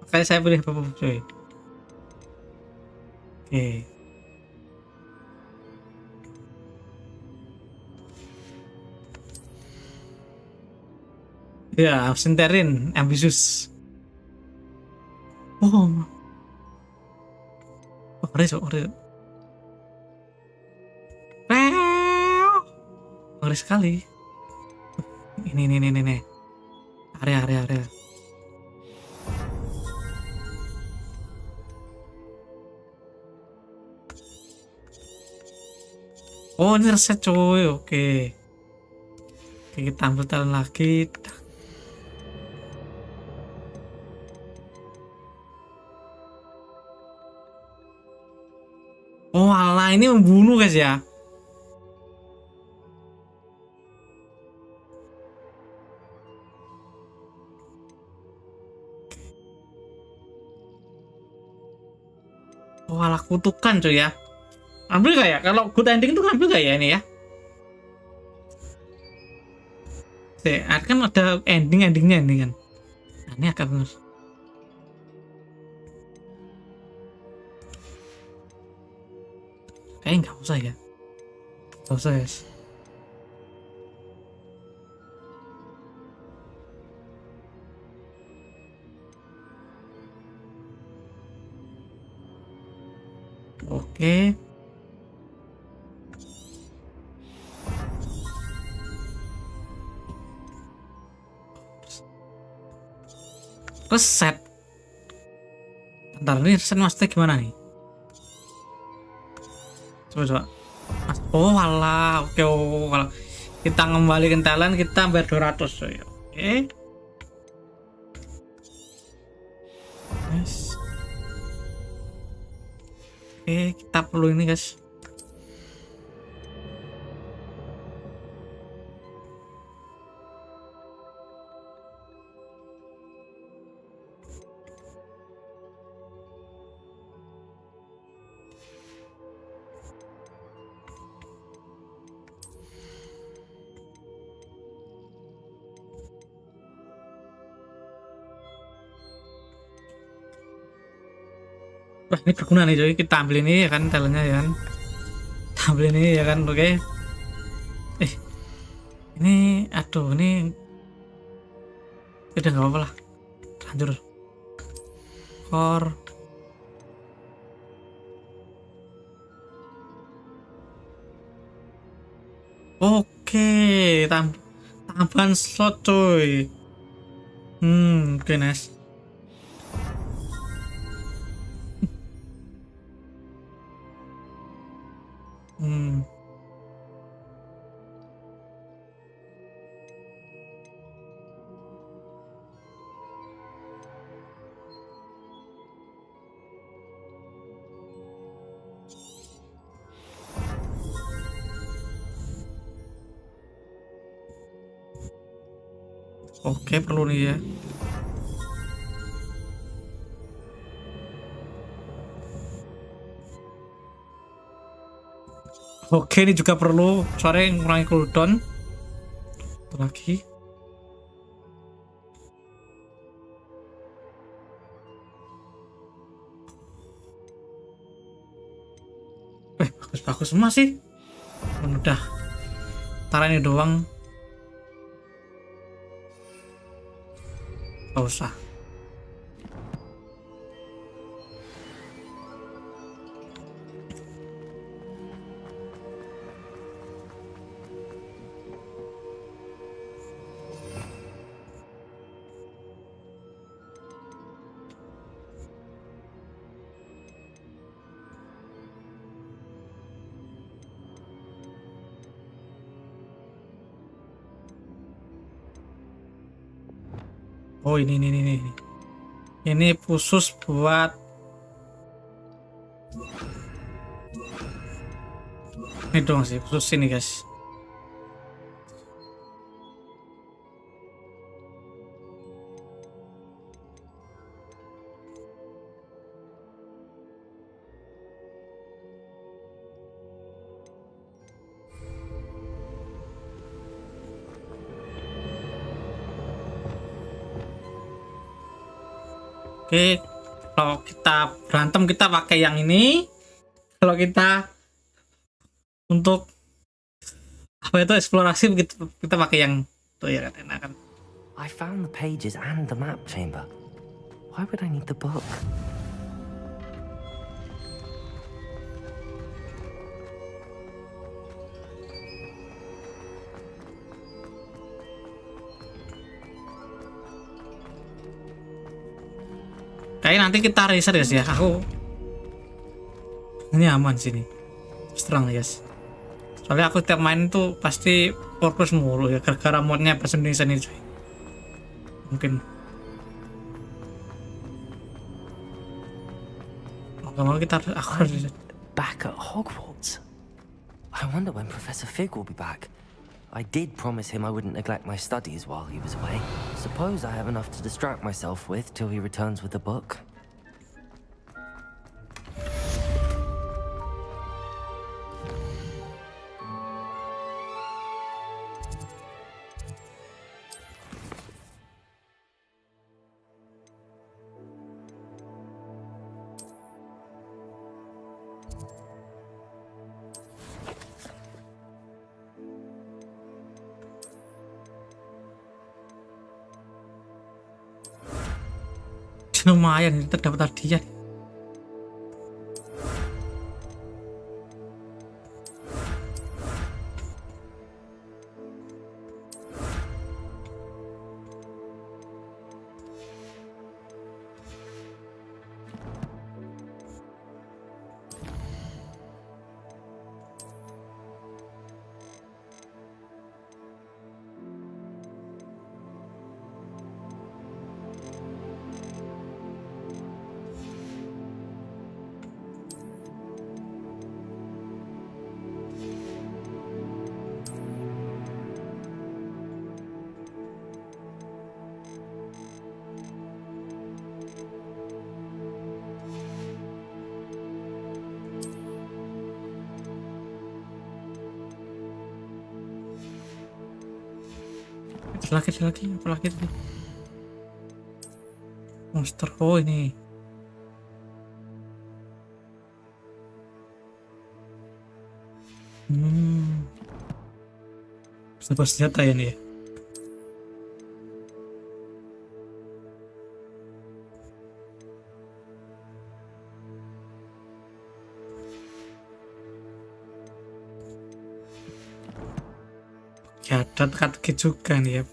Makanya saya pilih Bapak coy. Oke. Ya, Sinterin, ambisius. Oh, ngeri. Ngeri sekali. Ini. Area. Oh, ini reset coy. Oke, kita ambil talent lagi. Oh alah, ini membunuh guys ya. Oh alah, kutukan coy ya. Ambil gak ya? Kalau good ending itu ambil gak ya ini ya? Kan ada endingnya ini kan. Nah, ini agak bener. Kayaknya nggak usah ya. Nggak usah guys. Oke. Reset. Bentar, ini reset maksudnya gimana nih? Coba. Oh alah, oke. Kalau kita ngembalikan talent kita bayar 200 ya. Oke. Yes. Oke, kita perlu ini guys. Wah, ini berguna nih coy, kita ambil ini ya kan talentnya ya kan, kita ambil ini ya kan. Oke. Ini aduh, ini udah nggak apa-apa lah, lanjut. Thor. Oke, tambahan slot coy. Oke, nice. Oke, perlu nih ya. Oke, ini juga perlu. Soalnya ngurangi cooldown. Satu lagi. Bagus semua sih. Udah. Ntar ini doang. Gak usah. Oh ini khusus buat ini doang sih, khusus ini guys. Oke, kalau kita berantem kita pakai yang ini. Kalau kita untuk apa itu eksplorasi kita pakai yang itu ya kan, enak kan. I found the pages and the map chamber. Why would I need the book? Kayak nanti kita reset guys ya. Aku ini aman sini. Terang guys. Soalnya aku tiap main tuh pasti purpose mulu ya, gara-gara modnya bahasa Indonesia nih cuy. Mungkin mau kita aku harus back at Hogwarts. I wonder when Professor Fig will be back. I did promise him I wouldn't neglect my studies while he was away. Suppose I have enough to distract myself with till he returns with the book. lumayan, terdapat hadiah. Lagi apalagi tadi monster. Oh ini senjata ya nih ya. Ya ada teka-teki juga nih ya.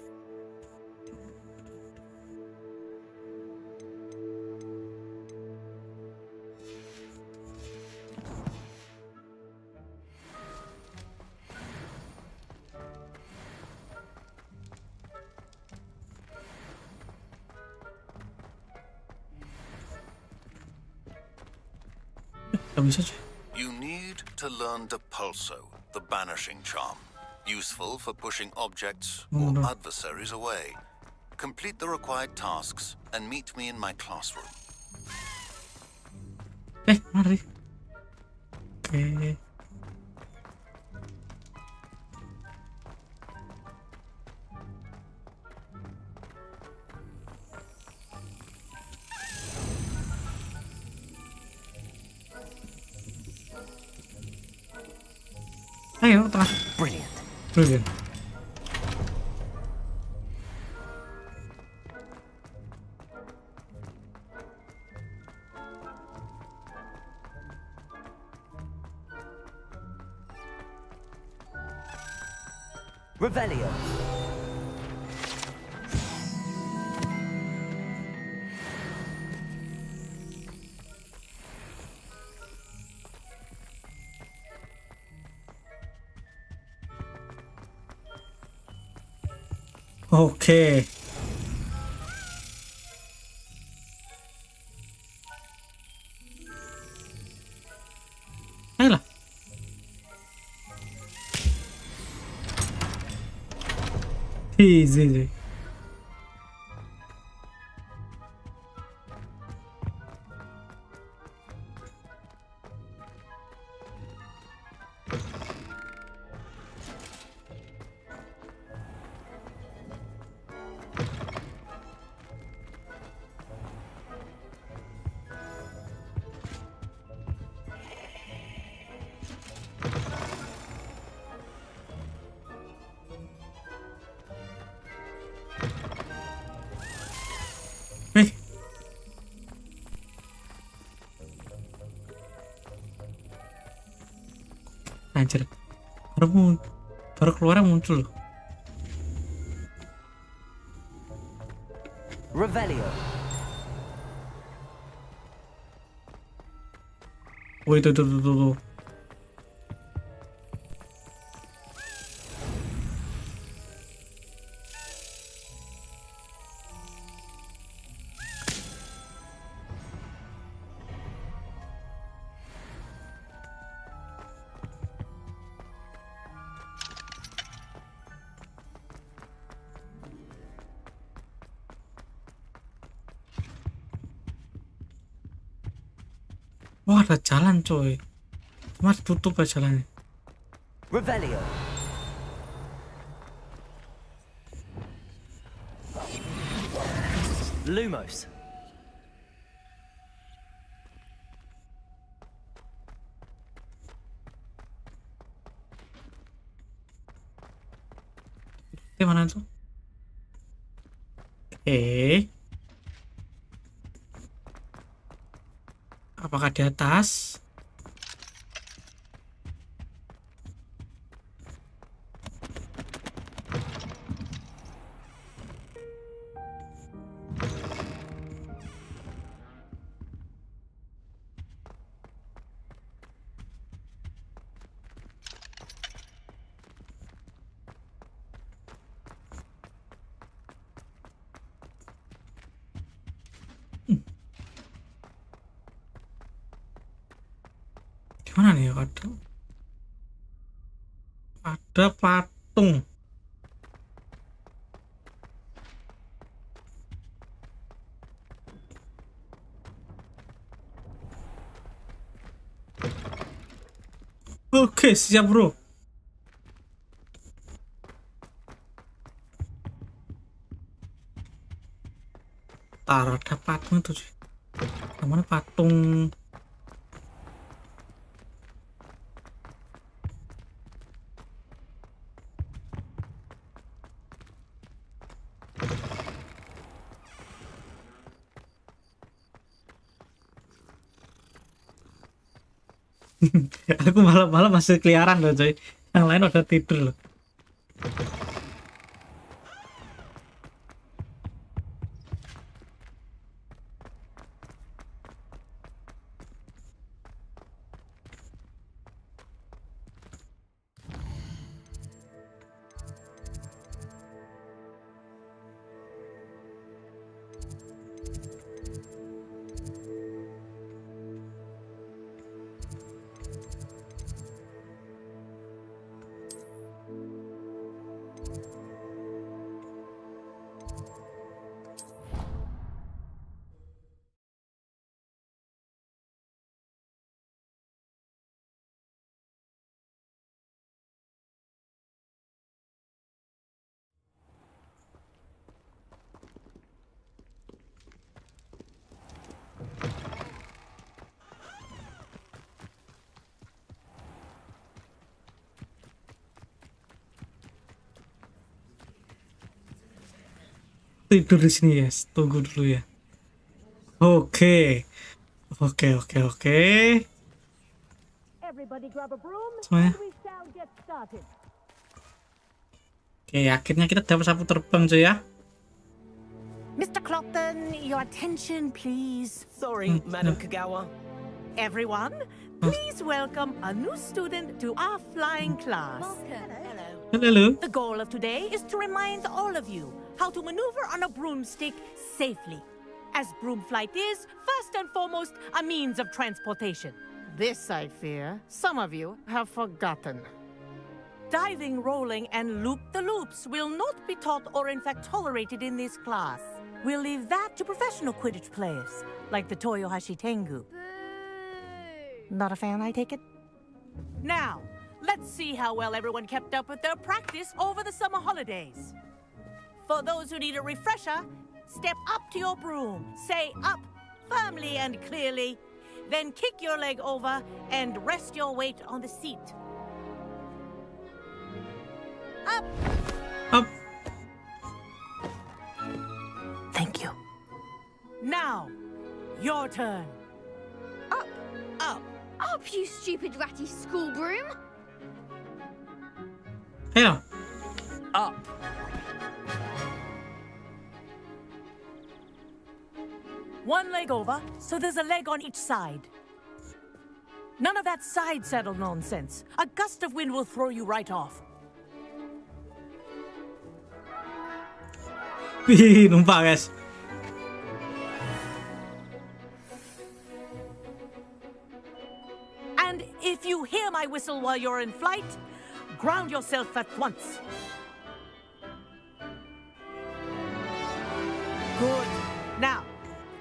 You need to learn Depulso, the banishing charm. Useful for pushing objects or adversaries away. Complete the required tasks and meet me in my classroom. Mari. Oke. Ayo, tengah. Brilliant. Revelio. Oke. Ayolah. Easy. Anjir, baru keluarnya muncul. Revelio. Oh itu tuh. Wah, ada jalan coy. Cuma tutup aja jalannya. Revelio. Lumos. Di mana tuh? Apakah di atas? Gimana nih? Ada patung. Oke, siap bro. Ada patung itu sih. Namanya patung. Aku malam-malam masih keliaran loh coy. Yang lain udah tidur loh. Tidur di sini guys, tunggu dulu ya. Oke. Semuanya. Oke, akhirnya kita dapat sapu terbang cuy ya. Mr. Clopton, your attention please. Sorry, Madam Kagawa. Everyone, please welcome a new student to our flying class. Hello. The goal of today is to remind all of you how to maneuver on a broomstick safely, as broom flight is, first and foremost, a means of transportation. This, I fear, some of you have forgotten. Diving, rolling, and loop-the-loops will not be taught or in fact tolerated in this class. We'll leave that to professional Quidditch players, like the Toyohashi Tengu. Not a fan, I take it? Now, let's see how well everyone kept up with their practice over the summer holidays. For those who need a refresher, step up to your broom, say up firmly and clearly, then kick your leg over and rest your weight on the seat. Up! Up! Thank you. Now, your turn. Up! Up! Up, you stupid ratty school broom! Ayo. Up! One leg over, so there's a leg on each side. None of that side saddle nonsense. A gust of wind will throw you right off. Wih, numpak guys. And if you hear my whistle while you're in flight, ground yourself at once. Good. Now,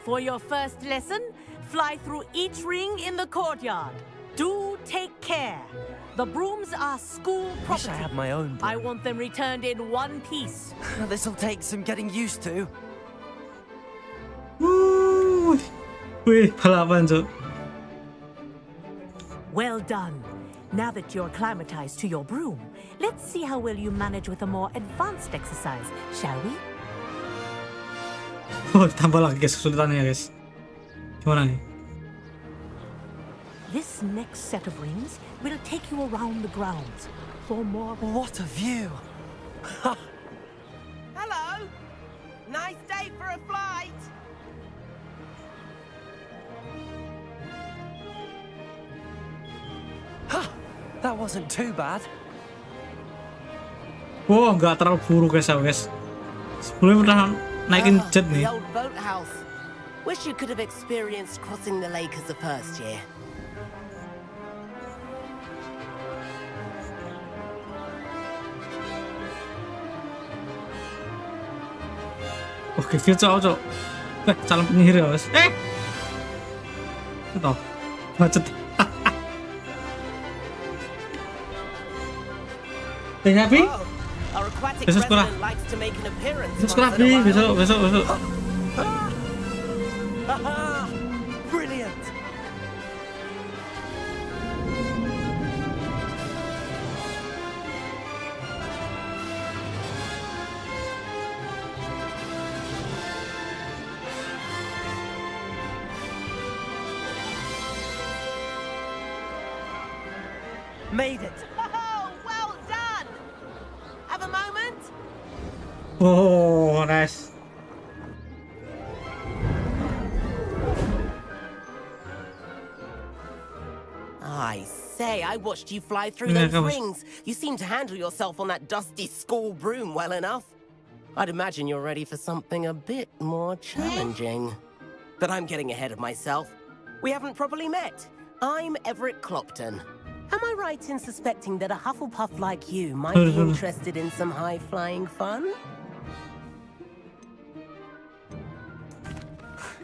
for your first lesson, fly through each ring in the courtyard. Do take care. The brooms are school property. Wish I had my own broom. I want them returned in one piece. This'll take some getting used to. Wih, balapan cok. Well done. Now that you're acclimatized to your broom, let's see how well you manage with a more advanced exercise, shall we? Oh, tambah lagi guys kesulitannya guys. Gimana nih? This next set of rings will take you around the grounds for more. What a view! Hello! Nice day for a flight! That wasn't too bad. Wow, nggak terlalu buruk guys. Sebelumnya pernah naikin jet nih. The old boathouse. Wish you could have experienced crossing the lake as a first year. Oke, cok. Calon penyihir ya, guys. Itu macet. Happy? Besok sekolah. Besok. Brilliant. Made it. Oh, well done. Have a moment? Oh, nice. I say, I watched you fly through those rings. You seem to handle yourself on that dusty school broom well enough. I'd imagine you're ready for something a bit more challenging. But I'm getting ahead of myself. We haven't properly met. I'm Everett Clopton. Am I right in suspecting that a Hufflepuff like you might be interested in some high-flying fun?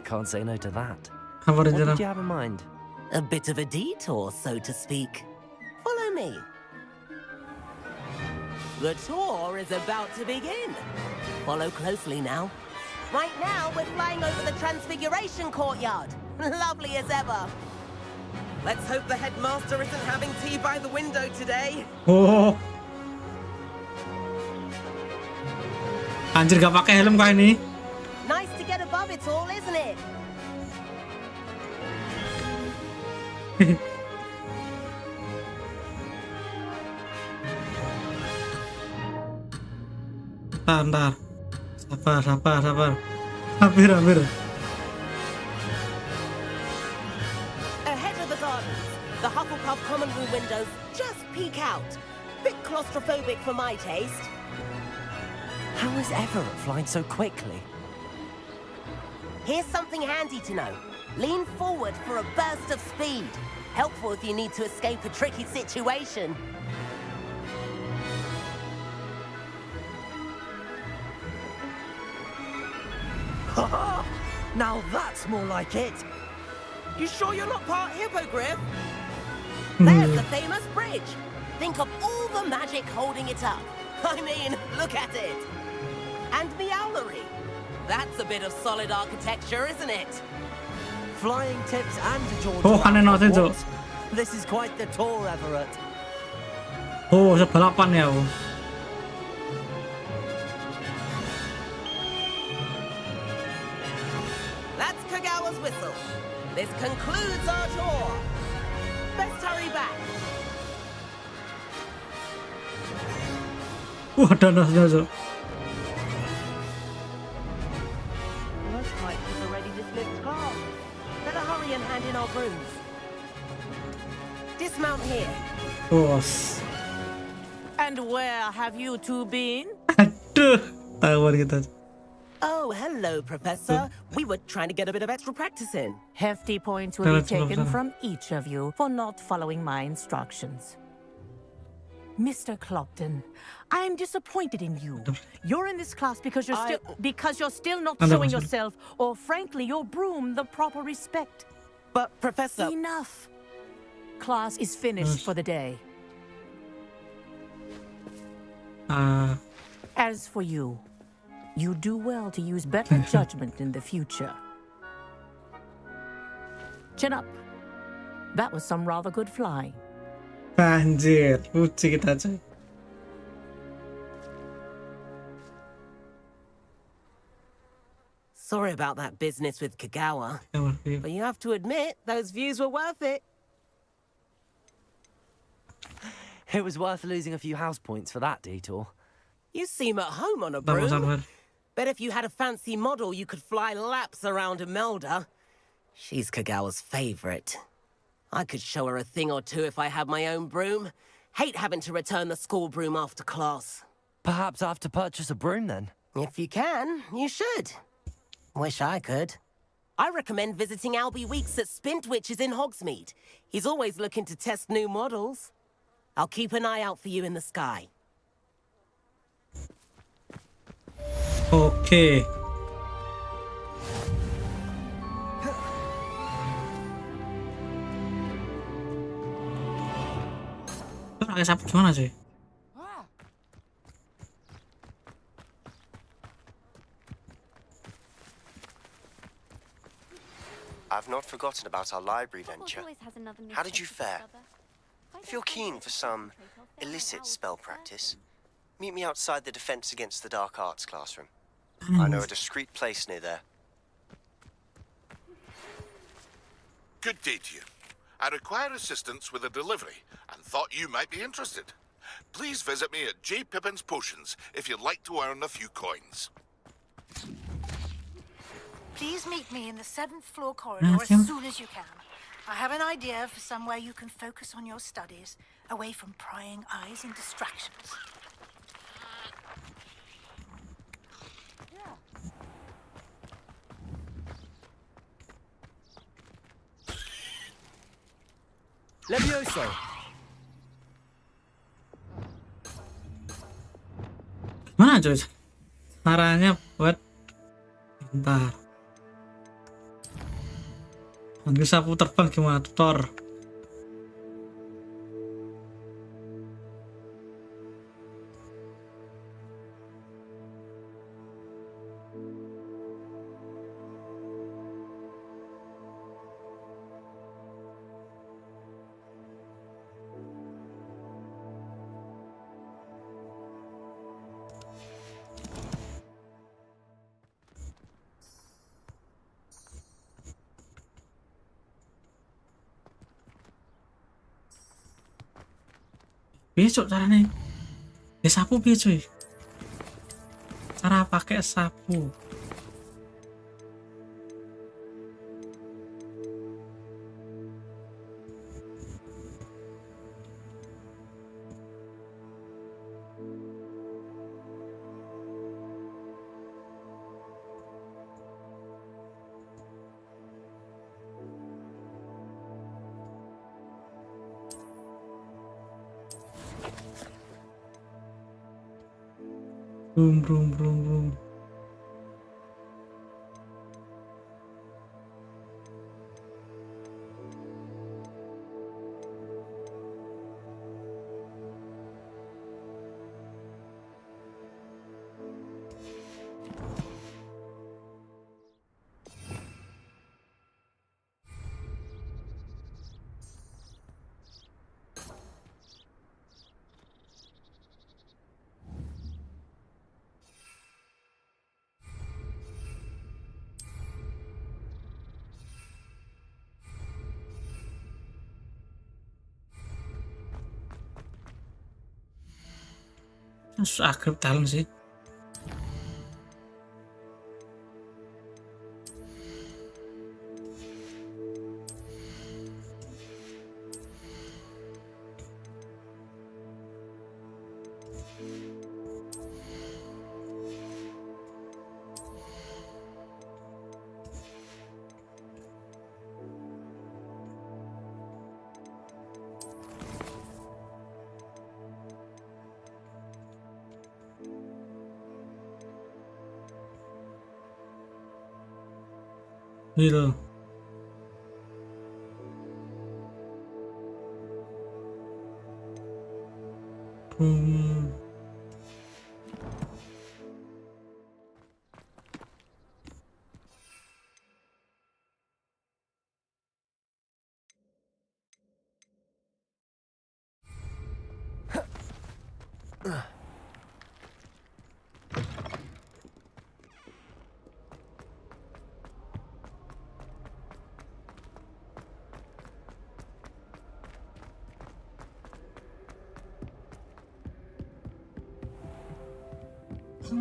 Can't say no to that. What did you have in mind? A bit of a detour, so to speak. Follow me. The tour is about to begin. Follow closely now. Right now, we're flying over the Transfiguration Courtyard. Lovely as ever. Let's hope the headmaster isn't having tea by the window today. Oh. Anjir, gak pakai helm kah ini? Nice to get above it all, isn't it? Ntar. Sabar. Hampir. The Hufflepuff common room windows just peek out. Bit claustrophobic for my taste. How is Everett flying so quickly? Here's something handy to know. Lean forward for a burst of speed. Helpful if you need to escape a tricky situation. Now that's more like it. You sure you're not part hippogriff? There's the famous bridge. Think of all the magic holding it up. I mean, look at it. And the owlery. That's a bit of solid architecture, isn't it? Flying tips and a jaw. Oh, aneh banget itu. This is quite the tour, Everett. Oh, balapan ya. That's Kagawa's whistle. This concludes our tour. Best hurry back. Danasnya tuh. Looks like we've already dismissed class. Better hurry and hand in our brooms. Dismount here. Bos. And where have you two been? Aduh, tawar kita. Oh, hello, Professor. We were trying to get a bit of extra practice in. Hefty points will be taken from each of you for not following my instructions. Mr. Clopton, I am disappointed in you. You're in this class because you're still not showing yourself, or frankly, your broom, the proper respect. But, Professor... Enough. Class is finished for the day. As for you, you do well to use better judgment in the future. Chin up. That was some rather good flying. Anjir, lucu kita coy. Sorry about that business with Kagawa. But you have to admit, those views were worth it. It was worth losing a few house points for that detour. You seem at home on a Sabar, broom. sabar. Bet if you had a fancy model, you could fly laps around Imelda. She's Kagawa's favorite. I could show her a thing or two if I had my own broom. Hate having to return the school broom after class. Perhaps I have to purchase a broom then? If you can, you should. Wish I could. I recommend visiting Albie Weeks at Spint, which is in Hogsmeade. He's always looking to test new models. I'll keep an eye out for you in the sky. Oke. Itu pakai sapu gimana sih? I've not forgotten about our library venture. How did you fare? If you're keen for some illicit spell practice, meet me outside the Defense Against the Dark Arts classroom. I know a discreet place near there. Good day to you. I require assistance with a delivery and thought you might be interested. Please visit me at J. Pippin's Potions if you'd like to earn a few coins. Please meet me in the 7th floor corridor as soon as you can. I have an idea for somewhere you can focus on your studies, away from prying eyes and distractions. Levioso. Mana coy? Caranya buat bentar. Ambil sapu terbang gimana tuh, Thor? Besok caranya ya sapu piye cuy, cara pakai sapu. Brum brum brum brum. Akrab dalam sih. Gitu. He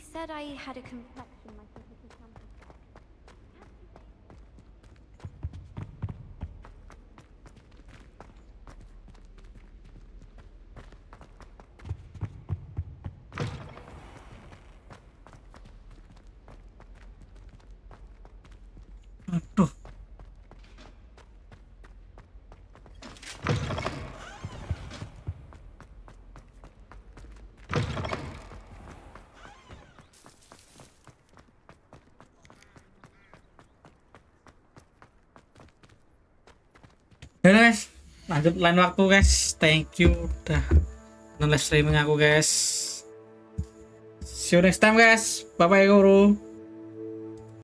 said I had a complexion like a little campus. Aduh. Ya guys, lanjut lain waktu guys. Thank you udah nonton live streaming aku guys. See you next time guys. Bye bye guru.